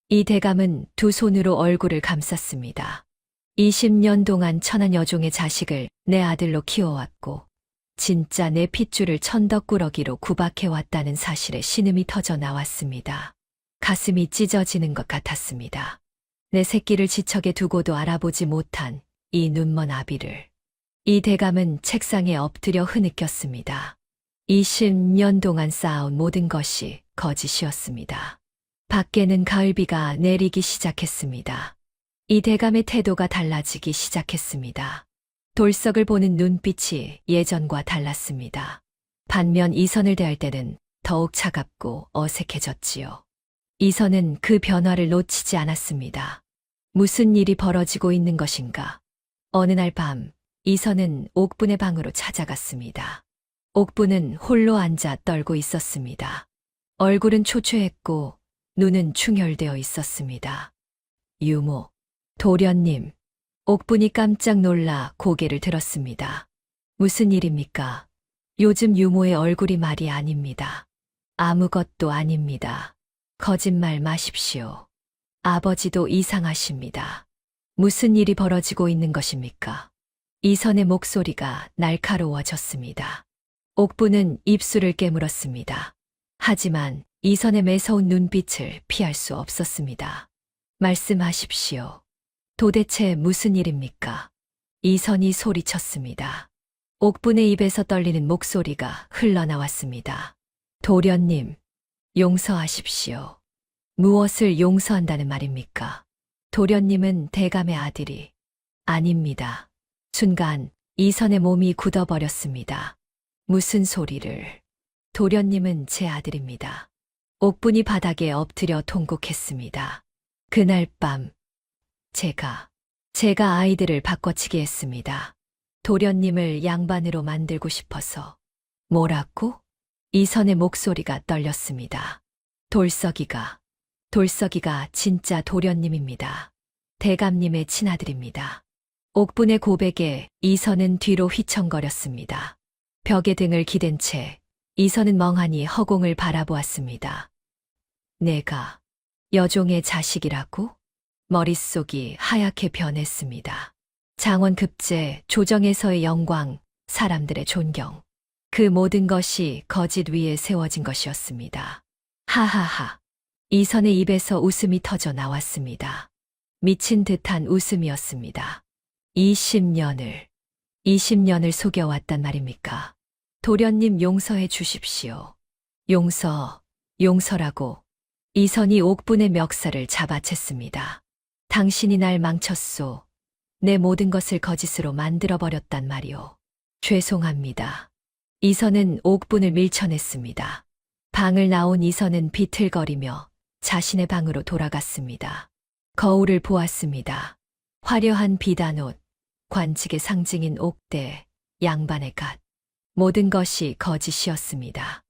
이 대감은 두 손으로 얼굴을 감쌌습니다. 20년 동안 천한 여종의 자식을 내 아들로 키워왔고 진짜 내 핏줄을 천덕꾸러기로 구박해왔다는 사실에 신음이 터져 나왔습니다. 가슴이 찢어지는 것 같았습니다. 내 새끼를 지척에 두고도 알아보지 못한 이 눈먼 아비를. 이 대감은 책상에 엎드려 흐느꼈습니다. 20년 동안 쌓아온 모든 것이 거짓이었습니다. 밖에는 가을비가 내리기 시작했습니다. 이 대감의 태도가 달라지기 시작했습니다. 돌석을 보는 눈빛이 예전과 달랐습니다. 반면 이선을 대할 때는 더욱 차갑고 어색해졌지요. 이선은 그 변화를 놓치지 않았습니다. 무슨 일이 벌어지고 있는 것인가? 어느 날 밤, 이선은 옥분의 방으로 찾아갔습니다. 옥분은 홀로 앉아 떨고 있었습니다. 얼굴은 초췌했고 눈은 충혈되어 있었습니다. 유모, 도련님. 옥분이 깜짝 놀라 고개를 들었습니다. 무슨 일입니까? 요즘 유모의 얼굴이 말이 아닙니다. 아무것도 아닙니다. 거짓말 마십시오. 아버지도 이상하십니다. 무슨 일이 벌어지고 있는 것입니까? 이선의 목소리가 날카로워졌습니다. 옥분은 입술을 깨물었습니다. 하지만 이선의 매서운 눈빛을 피할 수 없었습니다. 말씀하십시오. 도대체 무슨 일입니까? 이선이 소리쳤습니다. 옥분의 입에서 떨리는 목소리가 흘러나왔습니다. 도련님, 용서하십시오. 무엇을 용서한다는 말입니까? 도련님은 대감의 아들이 아닙니다. 순간 이선의 몸이 굳어버렸습니다. 무슨 소리를? 도련님은 제 아들입니다. 옥분이 바닥에 엎드려 통곡했습니다. 그날 밤 제가 아이들을 바꿔치기 했습니다. 도련님을 양반으로 만들고 싶어서. 뭐라고? 이선의 목소리가 떨렸습니다. 돌석이가 진짜 도련님입니다. 대감님의 친아들입니다. 옥분의 고백에 이선은 뒤로 휘청거렸습니다. 벽에 등을 기댄 채 이선은 멍하니 허공을 바라보았습니다. 내가 여종의 자식이라고? 머릿속이 하얗게 변했습니다. 장원급제, 조정에서의 영광, 사람들의 존경. 그 모든 것이 거짓 위에 세워진 것이었습니다. 하하하. 이선의 입에서 웃음이 터져 나왔습니다. 미친 듯한 웃음이었습니다. 20년을 속여왔단 말입니까? 도련님 용서해 주십시오. 용서라고. 이선이 옥분의 멱살을 잡아챘습니다. 당신이 날 망쳤소. 내 모든 것을 거짓으로 만들어버렸단 말이오. 죄송합니다. 이선은 옥분을 밀쳐냈습니다. 방을 나온 이선은 비틀거리며 자신의 방으로 돌아갔습니다. 거울을 보았습니다. 화려한 비단옷, 관직의 상징인 옥대, 양반의 갓. 모든 것이 거짓이었습니다.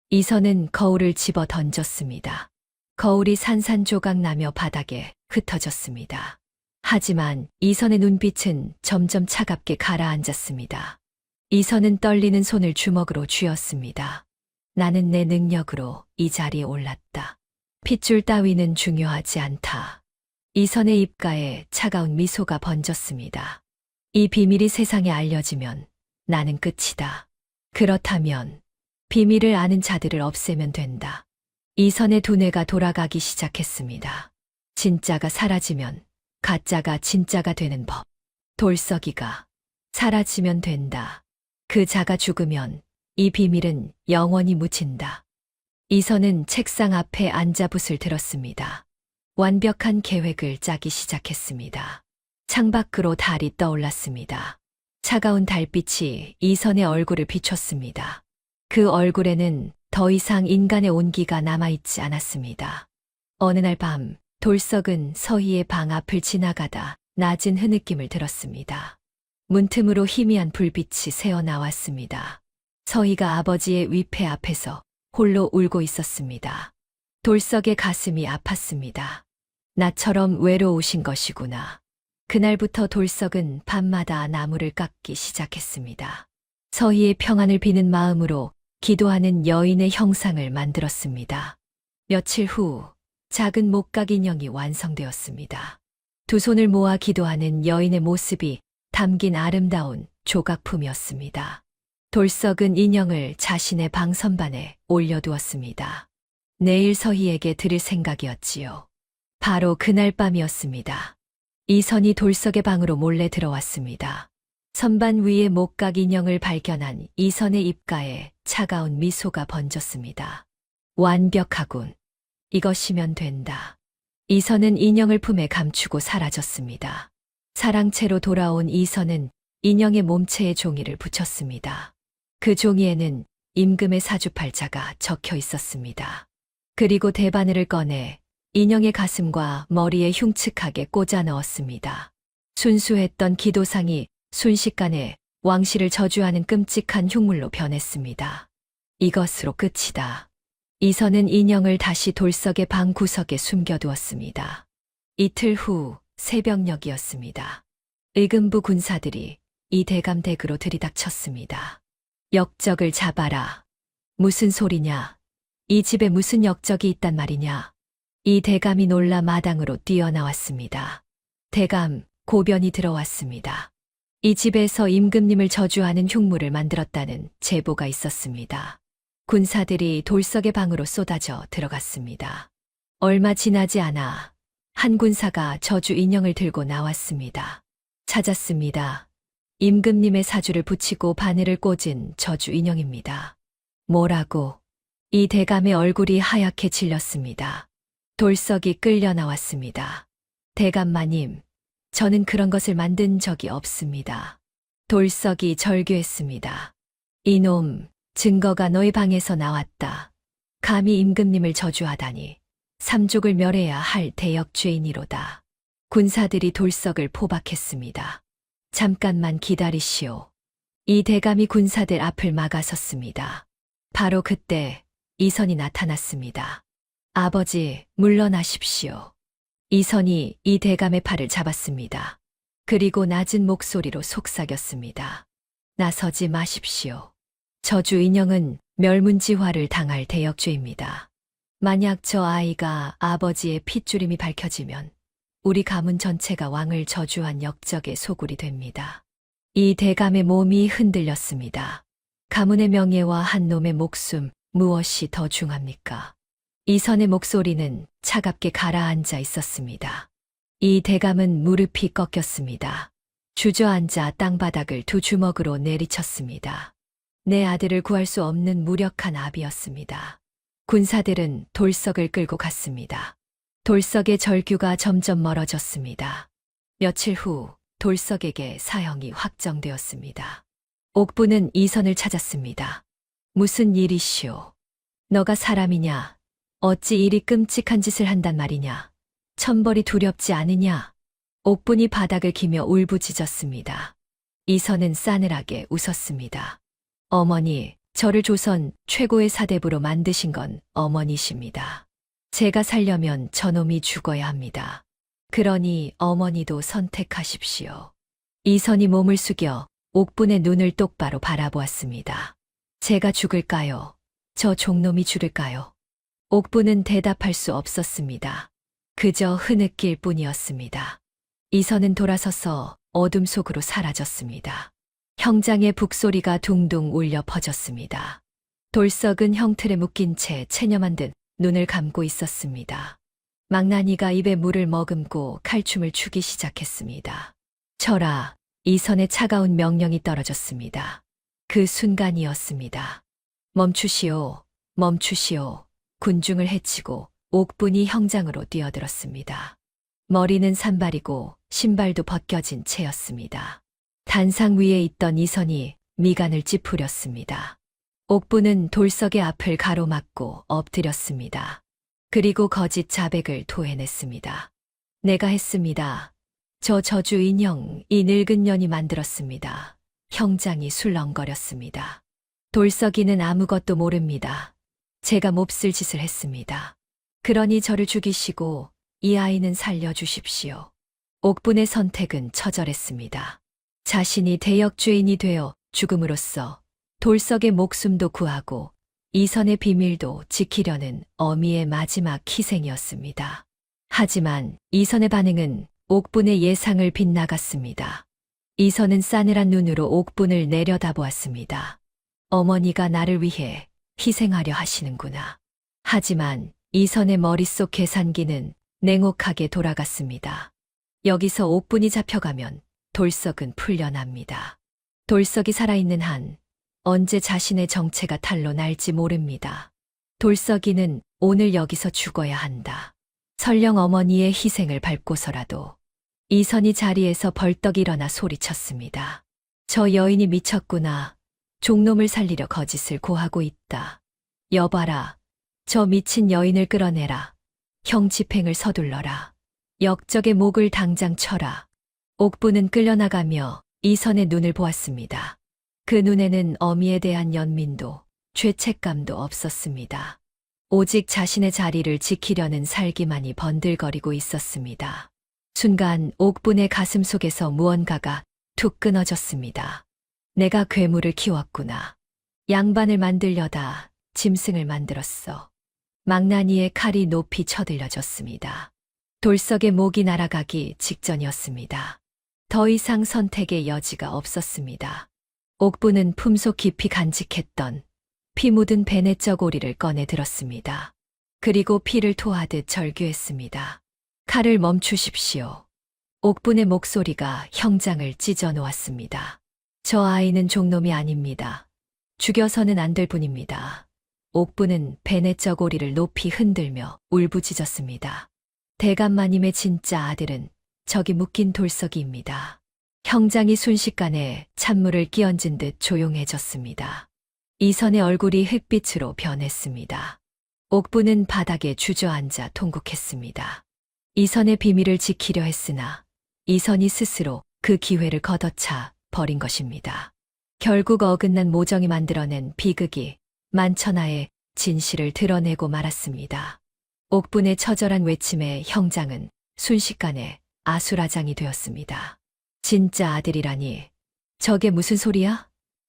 이선은 거울을 집어 던졌습니다. 거울이 산산조각 나며 바닥에 흩어졌습니다. 하지만 이선의 눈빛은 점점 차갑게 가라앉았습니다. 이선은 떨리는 손을 주먹으로 쥐었습니다. 나는 내 능력으로 이 자리에 올랐다. 핏줄 따위는 중요하지 않다. 이선의 입가에 차가운 미소가 번졌습니다. 이 비밀이 세상에 알려지면 나는 끝이다. 그렇다면 비밀을 아는 자들을 없애면 된다. 이선의 두뇌가 돌아가기 시작했습니다. 진짜가 사라지면 가짜가 진짜가 되는 법. 돌석이가 사라지면 된다. 그 자가 죽으면 이 비밀은 영원히 묻힌다. 이선은 책상 앞에 앉아 붓을 들었습니다. 완벽한 계획을 짜기 시작했습니다. 창밖으로 달이 떠올랐습니다. 차가운 달빛이 이선의 얼굴을 비췄습니다. 그 얼굴에는 더 이상 인간의 온기가 남아있지 않았습니다. 어느 날 밤, 돌석은 서희의 방 앞을 지나가다 낮은 흐느낌을 들었습니다. 문틈으로 희미한 불빛이 새어나왔습니다. 서희가 아버지의 위패 앞에서 홀로 울고 있었습니다. 돌석의 가슴이 아팠습니다. 나처럼 외로우신 것이구나. 그날부터 돌석은 밤마다 나무를 깎기 시작했습니다. 서희의 평안을 비는 마음으로 기도하는 여인의 형상을 만들었습니다. 며칠 후 작은 목각 인형이 완성되었습니다. 두 손을 모아 기도하는 여인의 모습이 담긴 아름다운 조각품이었습니다. 돌석은 인형을 자신의 방 선반에 올려두었습니다. 내일 서희에게 드릴 생각이었지요. 바로 그날 밤이었습니다. 이선이 돌석의 방으로 몰래 들어왔습니다. 선반 위에 목각 인형을 발견한 이선의 입가에 차가운 미소가 번졌습니다. 완벽하군. 이것이면 된다. 이선은 인형을 품에 감추고 사라졌습니다. 사랑채로 돌아온 이선은 인형의 몸체에 종이를 붙였습니다. 그 종이에는 임금의 사주팔자가 적혀 있었습니다. 그리고 대바늘을 꺼내 인형의 가슴과 머리에 흉측하게 꽂아 넣었습니다. 순수했던 기도상이 순식간에 왕실을 저주하는 끔찍한 흉물로 변했습니다. 이것으로 끝이다. 이선은 인형을 다시 돌석의 방 구석에 숨겨두었습니다. 이틀 후 새벽녘이었습니다. 의금부 군사들이 이 대감 댁으로 들이닥쳤습니다. 역적을 잡아라. 무슨 소리냐? 이 집에 무슨 역적이 있단 말이냐? 이 대감이 놀라 마당으로 뛰어나왔습니다. 대감, 고변이 들어왔습니다. 이 집에서 임금님을 저주하는 흉물을 만들었다는 제보가 있었습니다. 군사들이 돌석의 방으로 쏟아져 들어갔습니다. 얼마 지나지 않아 한 군사가 저주 인형을 들고 나왔습니다. 찾았습니다. 임금님의 사주를 붙이고 바늘을 꽂은 저주 인형입니다. 뭐라고? 이 대감의 얼굴이 하얗게 질렸습니다. 돌석이 끌려 나왔습니다. 대감마님, 저는 그런 것을 만든 적이 없습니다. 돌석이 절규했습니다. 이놈, 증거가 너희 방에서 나왔다. 감히 임금님을 저주하다니. 삼족을 멸해야 할 대역죄인이로다. 군사들이 돌석을 포박했습니다. 잠깐만 기다리시오. 이 대감이 군사들 앞을 막아섰습니다. 바로 그때 이선이 나타났습니다. 아버지, 물러나십시오. 이선이 이 대감의 팔을 잡았습니다. 그리고 낮은 목소리로 속삭였습니다. 나서지 마십시오. 저주 인형은 멸문지화를 당할 대역죄입니다. 만약 저 아이가 아버지의 핏줄임이 밝혀지면 우리 가문 전체가 왕을 저주한 역적의 소굴이 됩니다. 이 대감의 몸이 흔들렸습니다. 가문의 명예와 한 놈의 목숨, 무엇이 더 중합니까? 이선의 목소리는 차갑게 가라앉아 있었습니다. 이 대감은 무릎이 꺾였습니다. 주저앉아 땅바닥을 두 주먹으로 내리쳤습니다. 내 아들을 구할 수 없는 무력한 압이었습니다. 군사들은 돌석을 끌고 갔습니다. 돌석의 절규가 점점 멀어졌습니다. 며칠 후 돌석에게 사형이 확정되었습니다. 옥부는 이선을 찾았습니다. 무슨 일이시오? 너가 사람이냐? 어찌 이리 끔찍한 짓을 한단 말이냐? 천벌이 두렵지 않으냐? 옥분이 바닥을 기며 울부짖었습니다. 이선은 싸늘하게 웃었습니다. 어머니, 저를 조선 최고의 사대부로 만드신 건 어머니십니다. 제가 살려면 저놈이 죽어야 합니다. 그러니 어머니도 선택하십시오. 이선이 몸을 숙여 옥분의 눈을 똑바로 바라보았습니다. 제가 죽을까요? 저 종놈이 죽을까요? 옥분은 대답할 수 없었습니다. 그저 흐느낄 뿐이었습니다. 이선은 돌아서서 어둠 속으로 사라졌습니다. 형장의 북소리가 둥둥 울려 퍼졌습니다. 돌석은 형틀에 묶인 채 체념한 듯 눈을 감고 있었습니다. 망나니가 입에 물을 머금고 칼춤을 추기 시작했습니다. 철아, 이선의 차가운 명령이 떨어졌습니다. 그 순간이었습니다. 멈추시오, 멈추시오. 군중을 해치고 옥분이 형장으로 뛰어들었습니다. 머리는 산발이고 신발도 벗겨진 채였습니다. 단상 위에 있던 이선이 미간을 찌푸렸습니다. 옥분은 돌석의 앞을 가로막고 엎드렸습니다. 그리고 거짓 자백을 토해냈습니다. 내가 했습니다. 저 저주 인형 이 늙은 년이 만들었습니다. 형장이 술렁거렸습니다. 돌석이는 아무것도 모릅니다. 제가 몹쓸 짓을 했습니다. 그러니 저를 죽이시고 이 아이는 살려주십시오. 옥분의 선택은 처절했습니다. 자신이 대역죄인이 되어 죽음으로써 돌석의 목숨도 구하고 이선의 비밀도 지키려는 어미의 마지막 희생이었습니다. 하지만 이선의 반응은 옥분의 예상을 빗나갔습니다. 이선은 싸늘한 눈으로 옥분을 내려다보았습니다. 어머니가 나를 위해 희생하려 하시는구나. 하지만 이선의 머릿속 계산기는 냉혹하게 돌아갔습니다. 여기서 옥분이 잡혀가면 돌석은 풀려납니다. 돌석이 살아있는 한 언제 자신의 정체가 탄로 날지 모릅니다. 돌석이는 오늘 여기서 죽어야 한다. 설령 어머니의 희생을 밟고서라도 이선이 자리에서 벌떡 일어나 소리쳤습니다. 저 여인이 미쳤구나. 종놈을 살리려 거짓을 고하고 있다. 여봐라. 저 미친 여인을 끌어내라. 형 집행을 서둘러라. 역적의 목을 당장 쳐라. 옥부는 끌려나가며 이선의 눈을 보았습니다. 그 눈에는 어미에 대한 연민도 죄책감도 없었습니다. 오직 자신의 자리를 지키려는 살기만이 번들거리고 있었습니다. 순간 옥분의 가슴 속에서 무언가가 툭 끊어졌습니다. 내가 괴물을 키웠구나. 양반을 만들려다 짐승을 만들었어. 망나니의 칼이 높이 쳐들려졌습니다. 돌석의 목이 날아가기 직전이었습니다. 더 이상 선택의 여지가 없었습니다. 옥부는 품속 깊이 간직했던 피 묻은 베네쩌 고리를 꺼내 들었습니다. 그리고 피를 토하듯 절규했습니다. 칼을 멈추십시오. 옥분의 목소리가 형장을 찢어 놓았습니다. 저 아이는 종놈이 아닙니다. 죽여서는 안 될 뿐입니다. 옥분은 베네쩌 고리를 높이 흔들며 울부짖었습니다. 대감마님의 진짜 아들은 저기 묶인 돌석이입니다. 형장이 순식간에 찬물을 끼얹은 듯 조용해졌습니다. 이선의 얼굴이 흙빛으로 변했습니다. 옥분은 바닥에 주저앉아 통곡했습니다. 이선의 비밀을 지키려 했으나 이선이 스스로 그 기회를 걷어차 버린 것입니다. 결국 어긋난 모정이 만들어낸 비극이 만천하의 진실을 드러내고 말았습니다. 옥분의 처절한 외침에 형장은 순식간에 아수라장이 되었습니다. 진짜 아들이라니, 저게 무슨 소리야?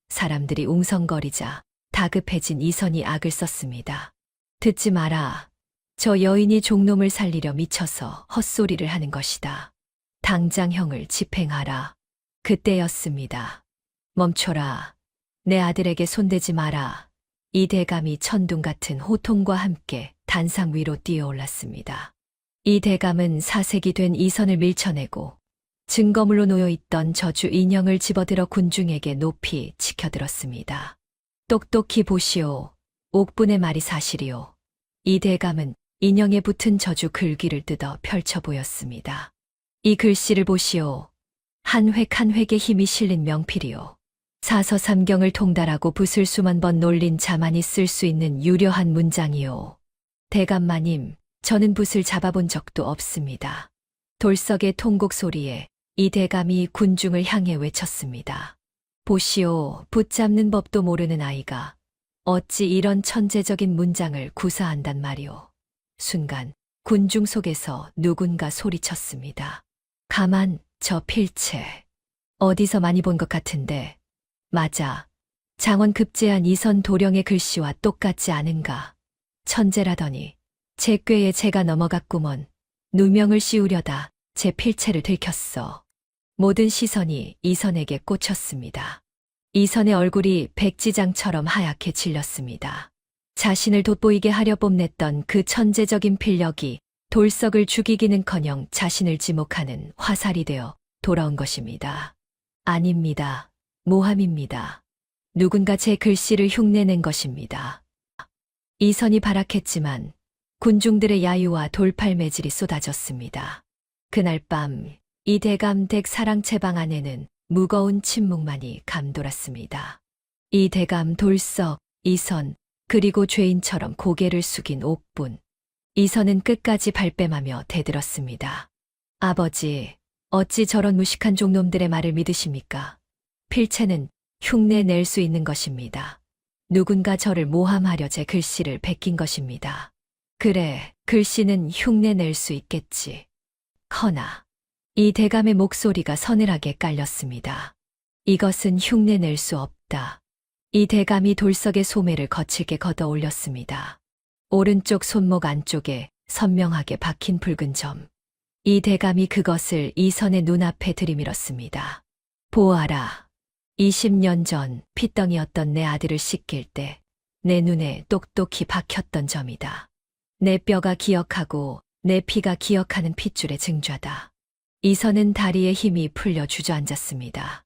사람들이 웅성거리자 다급해진 이선이 악을 썼습니다. 듣지 마라. 저 여인이 종놈을 살리려 미쳐서 헛소리를 하는 것이다. 당장 형을 집행하라. 그때였습니다. 멈춰라. 내 아들에게 손대지 마라. 이 대감이 천둥 같은 호통과 함께 단상 위로 뛰어올랐습니다. 이 대감은 사색이 된 이선을 밀쳐내고 증거물로 놓여있던 저주 인형을 집어들어 군중에게 높이 치켜들었습니다. 똑똑히 보시오. 옥분의 말이 사실이오. 이 대감은 인형에 붙은 저주 글귀를 뜯어 펼쳐 보였습니다. 이 글씨를 보시오. 한 획 한 획에 힘이 실린 명필이오. 사서삼경을 통달하고 붓을 수만 번 놀린 자만이 쓸 수 있는 유려한 문장이오. 대감마님, 저는 붓을 잡아본 적도 없습니다. 돌석의 통곡 소리에 이 대감이 군중을 향해 외쳤습니다. 보시오, 붙잡는 법도 모르는 아이가 어찌 이런 천재적인 문장을 구사한단 말이오. 순간 군중 속에서 누군가 소리쳤습니다. 가만, 저 필체. 어디서 많이 본 것 같은데. 맞아. 장원 급제한 이선 도령의 글씨와 똑같지 않은가. 천재라더니 제 꾀에 제가 넘어갔구먼. 누명을 씌우려다 제 필체를 들켰어. 모든 시선이 이선에게 꽂혔습니다. 이선의 얼굴이 백지장처럼 하얗게 질렸습니다. 자신을 돋보이게 하려 뽐냈던 그 천재적인 필력이 돌석을 죽이기는커녕 자신을 지목하는 화살이 되어 돌아온 것입니다. 아닙니다. 모함입니다. 누군가 제 글씨를 흉내낸 것입니다. 이선이 발악했지만 군중들의 야유와 돌팔매질이 쏟아졌습니다. 그날 밤 이 대감 댁 사랑채방 안에는 무거운 침묵만이 감돌았습니다. 이 대감 돌석, 이선, 그리고 죄인처럼 고개를 숙인 옥분. 이선은 끝까지 발뺌하며 대들었습니다. 아버지, 어찌 저런 무식한 종놈들의 말을 믿으십니까? 필체는 흉내 낼 수 있는 것입니다. 누군가 저를 모함하려 제 글씨를 베낀 것입니다. 그래, 글씨는 흉내 낼 수 있겠지. 허나 이 대감의 목소리가 서늘하게 깔렸습니다. 이것은 흉내 낼 수 없다. 이 대감이 돌석의 소매를 거칠게 걷어 올렸습니다. 오른쪽 손목 안쪽에 선명하게 박힌 붉은 점. 이 대감이 그것을 이선의 눈앞에 들이밀었습니다. 보아라. 20년 전 핏덩이였던 내 아들을 씻길 때 내 눈에 똑똑히 박혔던 점이다. 내 뼈가 기억하고 내 피가 기억하는 핏줄의 증좌다. 이선은 다리에 힘이 풀려 주저앉았습니다.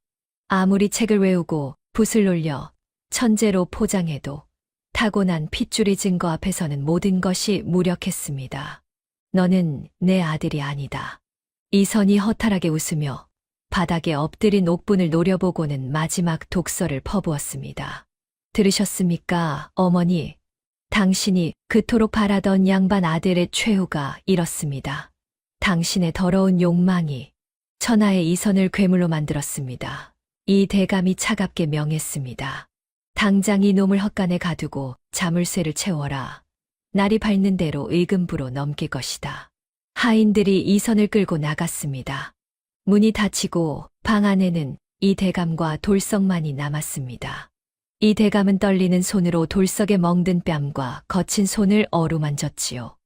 아무리 책을 외우고 붓을 놀려 천재로 포장해도 타고난 핏줄의 증거 앞에서는 모든 것이 무력했습니다. 너는 내 아들이 아니다. 이선이 허탈하게 웃으며 바닥에 엎드린 옥분을 노려보고는 마지막 독서를 퍼부었습니다. 들으셨습니까, 어머니? 당신이 그토록 바라던 양반 아들의 최후가 이렇습니다. 당신의 더러운 욕망이 천하의 이선을 괴물로 만들었습니다. 이 대감이 차갑게 명했습니다. 당장 이 놈을 헛간에 가두고 자물쇠를 채워라. 날이 밝는 대로 의금부로 넘길 것이다. 하인들이 이선을 끌고 나갔습니다. 문이 닫히고 방 안에는 이 대감과 돌석만이 남았습니다. 이 대감은 떨리는 손으로 돌석의 멍든 뺨과 거친 손을 어루만졌지요.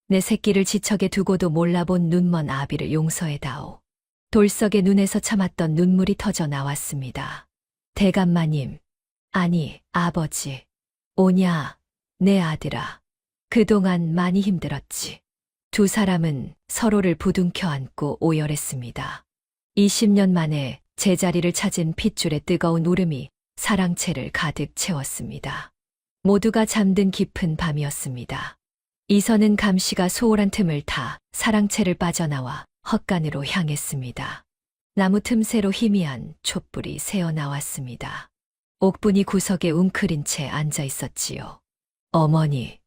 내 새끼를 지척에 두고도 몰라본 눈먼 아비를 용서해다오. 돌석의 눈에서 참았던 눈물이 터져 나왔습니다. 대감마님, 아니 아버지, 오냐 내 아들아. 그동안 많이 힘들었지. 두 사람은 서로를 부둥켜 안고 오열했습니다. 20년 만에 제자리를 찾은 핏줄의 뜨거운 울음이 사랑채를 가득 채웠습니다. 모두가 잠든 깊은 밤이었습니다. 이선은 감시가 소홀한 틈을 타 사랑채를 빠져나와 헛간으로 향했습니다. 나무 틈새로 희미한 촛불이 새어나왔습니다. 옥분이 구석에 웅크린 채 앉아 있었지요. 어머니.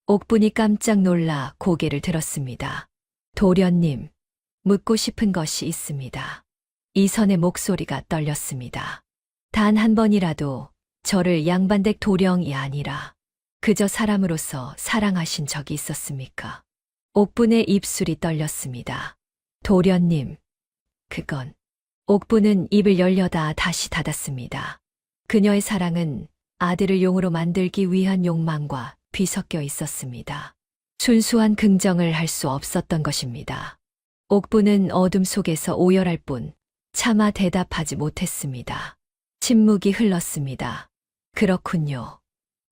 옥분이 깜짝 놀라 고개를 들었습니다. 도련님, 묻고 싶은 것이 있습니다. 이선의 목소리가 떨렸습니다. 단 한 번이라도 저를 양반댁 도령이 아니라 그저 사람으로서 사랑하신 적이 있었습니까? 옥분의 입술이 떨렸습니다. 도련님, 그건. 옥분은 입을 열려다 다시 닫았습니다. 그녀의 사랑은 아들을 용으로 만들기 위한 욕망과 뒤섞여 있었습니다. 순수한 긍정을 할 수 없었던 것입니다. 옥분은 어둠 속에서 오열할 뿐 차마 대답하지 못했습니다. 침묵이 흘렀습니다. 그렇군요.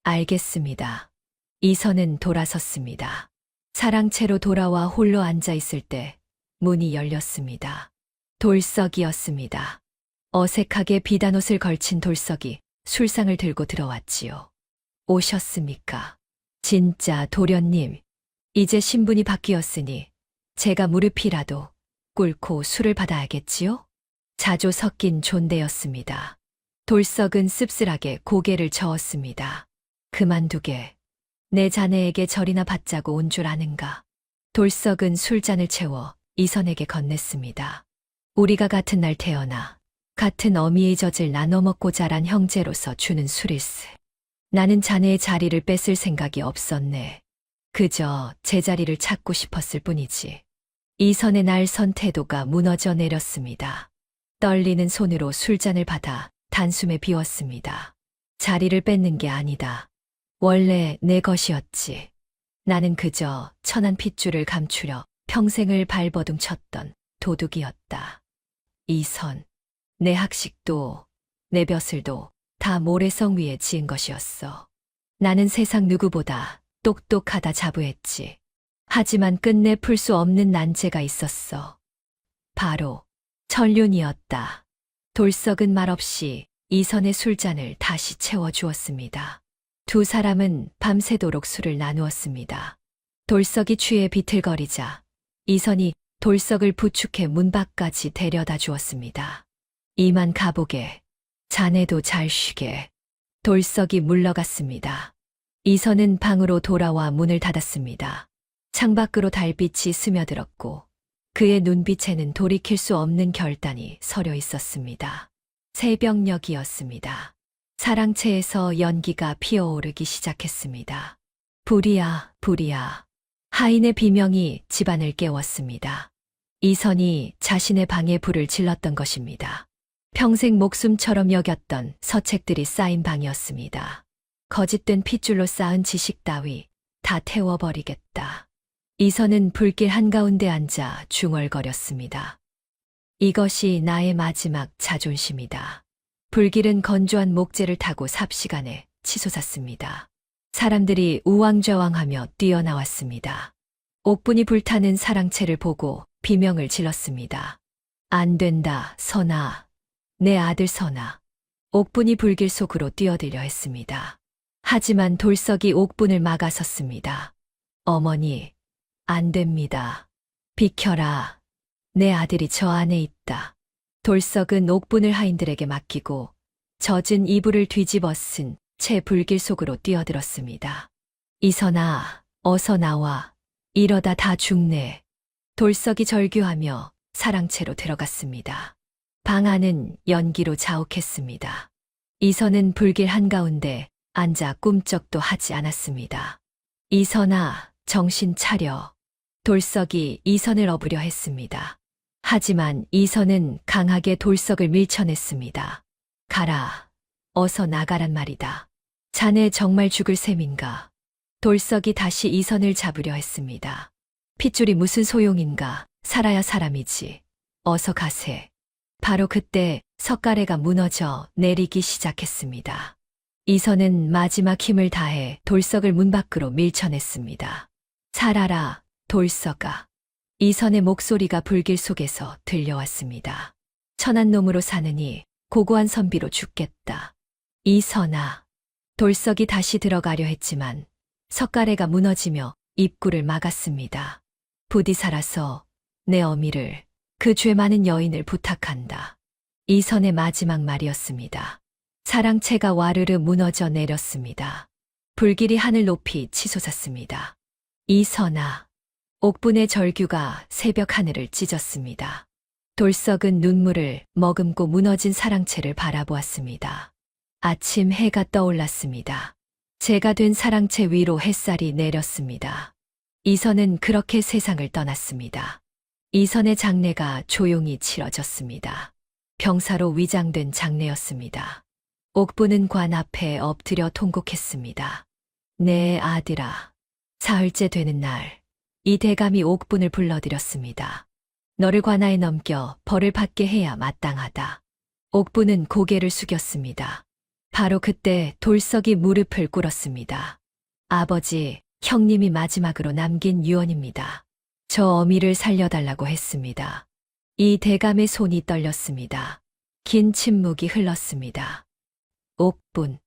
알겠습니다. 이선은 돌아섰습니다. 사랑채로 돌아와 홀로 앉아 있을 때 문이 열렸습니다. 돌석이었습니다. 어색하게 비단옷을 걸친 돌석이 술상을 들고 들어왔지요. 오셨습니까? 진짜 도련님, 이제 신분이 바뀌었으니 제가 무릎이라도 꿇고 술을 받아야겠지요? 자조 섞인 존대였습니다. 돌석은 씁쓸하게 고개를 저었습니다. 그만두게. 내 자네에게 절이나 받자고 온 줄 아는가? 돌석은 술잔을 채워 이선에게 건넸습니다. 우리가 같은 날 태어나 같은 어미의 젖을 나눠 먹고 자란 형제로서 주는 술일세. 나는 자네의 자리를 뺏을 생각이 없었네. 그저 제자리를 찾고 싶었을 뿐이지. 이선의 날선 태도가 무너져 내렸습니다. 떨리는 손으로 술잔을 받아 단숨에 비웠습니다. 자리를 뺏는 게 아니다. 원래 내 것이었지. 나는 그저 천한 핏줄을 감추려 평생을 발버둥 쳤던 도둑이었다. 이선, 내 학식도 내 벼슬도 다 모래성 위에 지은 것이었어. 나는 세상 누구보다 똑똑하다 자부했지. 하지만 끝내 풀 수 없는 난제가 있었어. 바로 천륜이었다. 돌석은 말없이 이선의 술잔을 다시 채워주었습니다. 두 사람은 밤새도록 술을 나누었습니다. 돌석이 취해 비틀거리자 이선이 돌석을 부축해 문 밖까지 데려다 주었습니다. 이만 가보게. 자네도 잘 쉬게. 돌석이 물러갔습니다. 이선은 방으로 돌아와 문을 닫았습니다. 창밖으로 달빛이 스며들었고 그의 눈빛에는 돌이킬 수 없는 결단이 서려 있었습니다. 새벽녘이었습니다. 사랑채에서 연기가 피어오르기 시작했습니다. 불이야, 불이야. 하인의 비명이 집안을 깨웠습니다. 이선이 자신의 방에 불을 질렀던 것입니다. 평생 목숨처럼 여겼던 서책들이 쌓인 방이었습니다. 거짓된 핏줄로 쌓은 지식 따위 다 태워버리겠다. 이선은 불길 한가운데 앉아 중얼거렸습니다. 이것이 나의 마지막 자존심이다. 불길은 건조한 목재를 타고 삽시간에 치솟았습니다. 사람들이 우왕좌왕하며 뛰어나왔습니다. 옥분이 불타는 사랑채를 보고 비명을 질렀습니다. 안 된다, 선아. 내 아들 선아. 옥분이 불길 속으로 뛰어들려 했습니다. 하지만 돌석이 옥분을 막아섰습니다. 어머니, 안 됩니다. 비켜라. 내 아들이 저 안에 있다. 돌석은 옥분을 하인들에게 맡기고 젖은 이불을 뒤집어 쓴 채 불길 속으로 뛰어들었습니다. 이선아, 어서 나와. 이러다 다 죽네. 돌석이 절규하며 사랑채로 들어갔습니다. 방 안은 연기로 자욱했습니다. 이선은 불길 한가운데 앉아 꿈쩍도 하지 않았습니다. 이선아, 정신 차려. 돌석이 이선을 업으려 했습니다. 하지만 이선은 강하게 돌석을 밀쳐냈습니다. 가라. 어서 나가란 말이다. 자네 정말 죽을 셈인가. 돌석이 다시 이선을 잡으려 했습니다. 핏줄이 무슨 소용인가. 살아야 사람이지. 어서 가세. 바로 그때 석가래가 무너져 내리기 시작했습니다. 이선은 마지막 힘을 다해 돌석을 문 밖으로 밀쳐냈습니다. 살아라, 돌서가. 이선의 목소리가 불길 속에서 들려왔습니다. 천한 놈으로 사느니 고고한 선비로 죽겠다. 이선아. 돌석이 다시 들어가려 했지만 석가래가 무너지며 입구를 막았습니다. 부디 살아서 내 어미를, 그 죄 많은 여인을 부탁한다. 이선의 마지막 말이었습니다. 사랑채가 와르르 무너져 내렸습니다. 불길이 하늘 높이 치솟았습니다. 이선아. 옥분의 절규가 새벽 하늘을 찢었습니다. 돌석은 눈물을 머금고 무너진 사랑채를 바라보았습니다. 아침 해가 떠올랐습니다. 재가 된 사랑채 위로 햇살이 내렸습니다. 이선은 그렇게 세상을 떠났습니다. 이선의 장례가 조용히 치러졌습니다. 병사로 위장된 장례였습니다. 옥부는 관 앞에 엎드려 통곡했습니다. 내 아들아. 사흘째 되는 날, 이 대감이 옥분을 불러들였습니다. 너를 관아에 넘겨 벌을 받게 해야 마땅하다. 옥부는 고개를 숙였습니다. 바로 그때 돌석이 무릎을 꿇었습니다. 아버지, 형님이 마지막으로 남긴 유언입니다. 저 어미를 살려달라고 했습니다. 이 대감의 손이 떨렸습니다. 긴 침묵이 흘렀습니다. 옥분.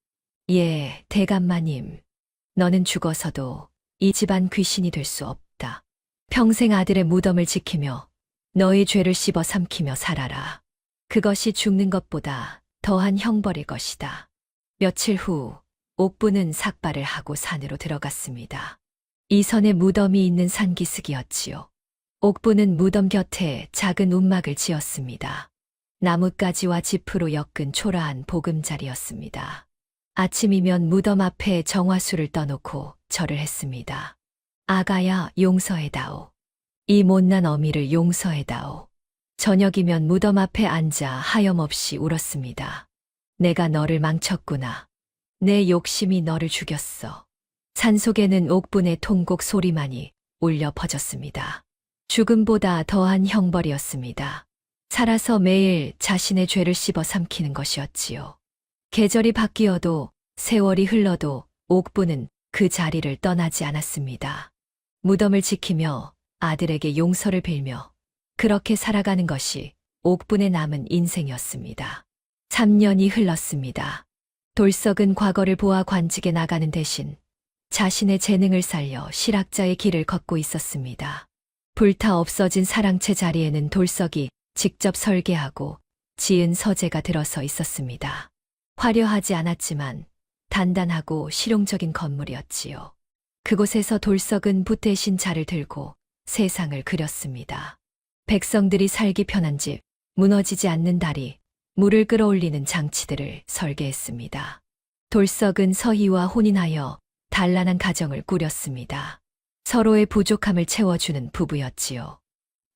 예, 대감마님. 너는 죽어서도 이 집안 귀신이 될 수 없다. 평생 아들의 무덤을 지키며 너의 죄를 씹어 삼키며 살아라. 그것이 죽는 것보다 더한 형벌일 것이다. 며칠 후 옥부는 삭발을 하고 산으로 들어갔습니다. 이선의 무덤이 있는 산기슭이었지요. 옥부는 무덤 곁에 작은 움막을 지었습니다. 나뭇가지와 지프로 엮은 초라한 보금자리였습니다. 아침이면 무덤 앞에 정화수를 떠놓고 절을 했습니다. 아가야, 용서해다오. 이 못난 어미를 용서해다오. 저녁이면 무덤 앞에 앉아 하염없이 울었습니다. 내가 너를 망쳤구나. 내 욕심이 너를 죽였어. 산속에는 옥분의 통곡 소리만이 울려 퍼졌습니다. 죽음보다 더한 형벌이었습니다. 살아서 매일 자신의 죄를 씹어 삼키는 것이었지요. 계절이 바뀌어도 세월이 흘러도 옥부는 그 자리를 떠나지 않았습니다. 무덤을 지키며 아들에게 용서를 빌며 그렇게 살아가는 것이 옥분의 남은 인생이었습니다. 3년이 흘렀습니다. 돌석은 과거를 보아 관직에 나가는 대신 자신의 재능을 살려 실학자의 길을 걷고 있었습니다. 불타 없어진 사랑채 자리에는 돌석이 직접 설계하고 지은 서재가 들어서 있었습니다. 화려하지 않았지만 단단하고 실용적인 건물이었지요. 그곳에서 돌석은 붓 대신 자를 들고 세상을 그렸습니다. 백성들이 살기 편한 집, 무너지지 않는 다리, 물을 끌어올리는 장치들을 설계했습니다. 돌석은 서희와 혼인하여 단란한 가정을 꾸렸습니다. 서로의 부족함을 채워주는 부부였지요.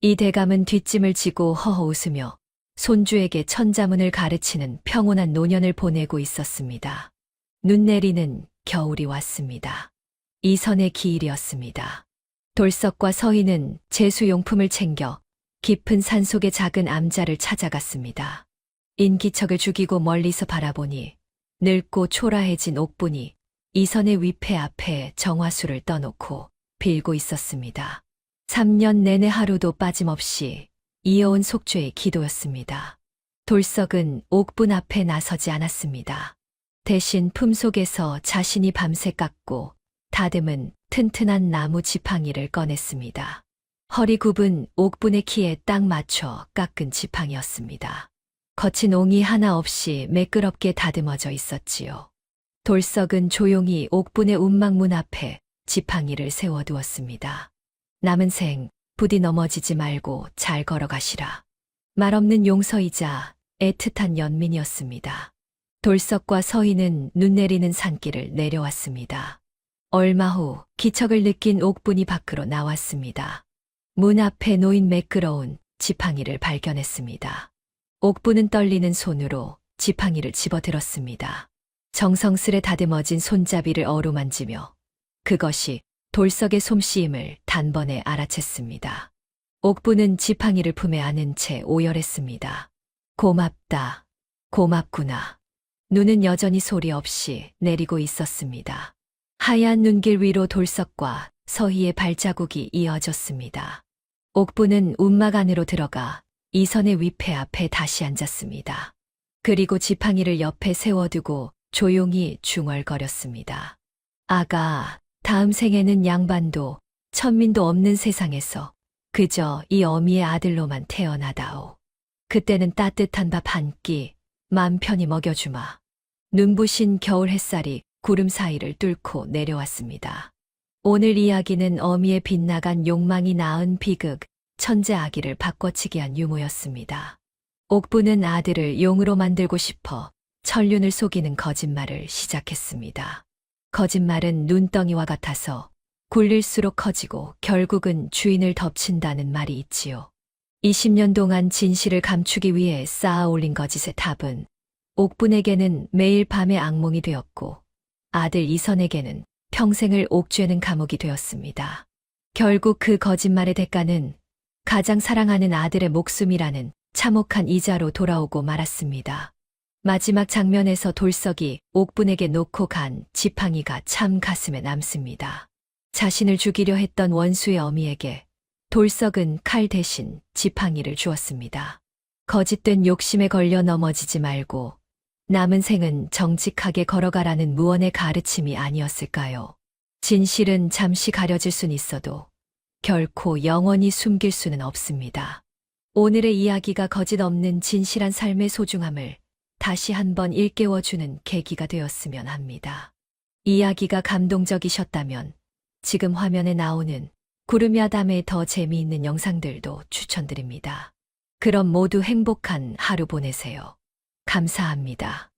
이 대감은 뒷짐을 지고 허허 웃으며 손주에게 천자문을 가르치는 평온한 노년을 보내고 있었습니다. 눈 내리는 겨울이 왔습니다. 이선의 기일이었습니다. 돌석과 서희는 제수용품을 챙겨 깊은 산속의 작은 암자를 찾아갔습니다. 인기척을 죽이고 멀리서 바라보니 늙고 초라해진 옥분이 이선의 위패 앞에 정화수를 떠놓고 빌고 있었습니다. 3년 내내 하루도 빠짐없이 이어온 속죄의 기도였습니다. 돌석은 옥분 앞에 나서지 않았습니다. 대신 품속에서 자신이 밤새 깎고 다듬은 튼튼한 나무 지팡이를 꺼냈습니다. 허리 굽은 옥분의 키에 딱 맞춰 깎은 지팡이였습니다. 거친 옹이 하나 없이 매끄럽게 다듬어져 있었지요. 돌석은 조용히 옥분의 운막문 앞에 지팡이를 세워두었습니다. 남은 생 부디 넘어지지 말고 잘 걸어가시라. 말없는 용서이자 애틋한 연민이었습니다. 돌석과 서희는 눈 내리는 산길을 내려왔습니다. 얼마 후 기척을 느낀 옥분이 밖으로 나왔습니다. 문 앞에 놓인 매끄러운 지팡이를 발견했습니다. 옥분은 떨리는 손으로 지팡이를 집어들었습니다. 정성스레 다듬어진 손잡이를 어루만지며 그것이 돌석의 솜씨임을 단번에 알아챘습니다. 옥분은 지팡이를 품에 안은 채 오열했습니다. 고맙다. 고맙구나. 눈은 여전히 소리 없이 내리고 있었습니다. 하얀 눈길 위로 돌석과 서희의 발자국이 이어졌습니다. 옥부는 움막 안으로 들어가 이선의 위패 앞에 다시 앉았습니다. 그리고 지팡이를 옆에 세워두고 조용히 중얼거렸습니다. 아가, 다음 생에는 양반도 천민도 없는 세상에서 그저 이 어미의 아들로만 태어나다오. 그때는 따뜻한 밥 한 끼 맘 편히 먹여주마. 눈부신 겨울 햇살이 구름 사이를 뚫고 내려왔습니다. 오늘 이야기는 어미의 빗나간 욕망이 낳은 비극, 천재 아기를 바꿔치기 한 유머였습니다. 옥부는 아들을 용으로 만들고 싶어 천륜을 속이는 거짓말을 시작했습니다. 거짓말은 눈덩이와 같아서 굴릴수록 커지고 결국은 주인을 덮친다는 말이 있지요. 20년 동안 진실을 감추기 위해 쌓아 올린 거짓의 탑은 옥분에게는 매일 밤의 악몽이 되었고 아들 이선에게는 평생을 옥죄는 감옥이 되었습니다. 결국 그 거짓말의 대가는 가장 사랑하는 아들의 목숨이라는 참혹한 이자로 돌아오고 말았습니다. 마지막 장면에서 돌석이 옥분에게 놓고 간 지팡이가 참 가슴에 남습니다. 자신을 죽이려 했던 원수의 어미에게 돌석은 칼 대신 지팡이를 주었습니다. 거짓된 욕심에 걸려 넘어지지 말고 남은 생은 정직하게 걸어가라는 무언의 가르침이 아니었을까요? 진실은 잠시 가려질 순 있어도 결코 영원히 숨길 수는 없습니다. 오늘의 이야기가 거짓 없는 진실한 삶의 소중함을 다시 한번 일깨워주는 계기가 되었으면 합니다. 이야기가 감동적이셨다면 지금 화면에 나오는 구름야담의 더 재미있는 영상들도 추천드립니다. 그럼 모두 행복한 하루 보내세요. 감사합니다.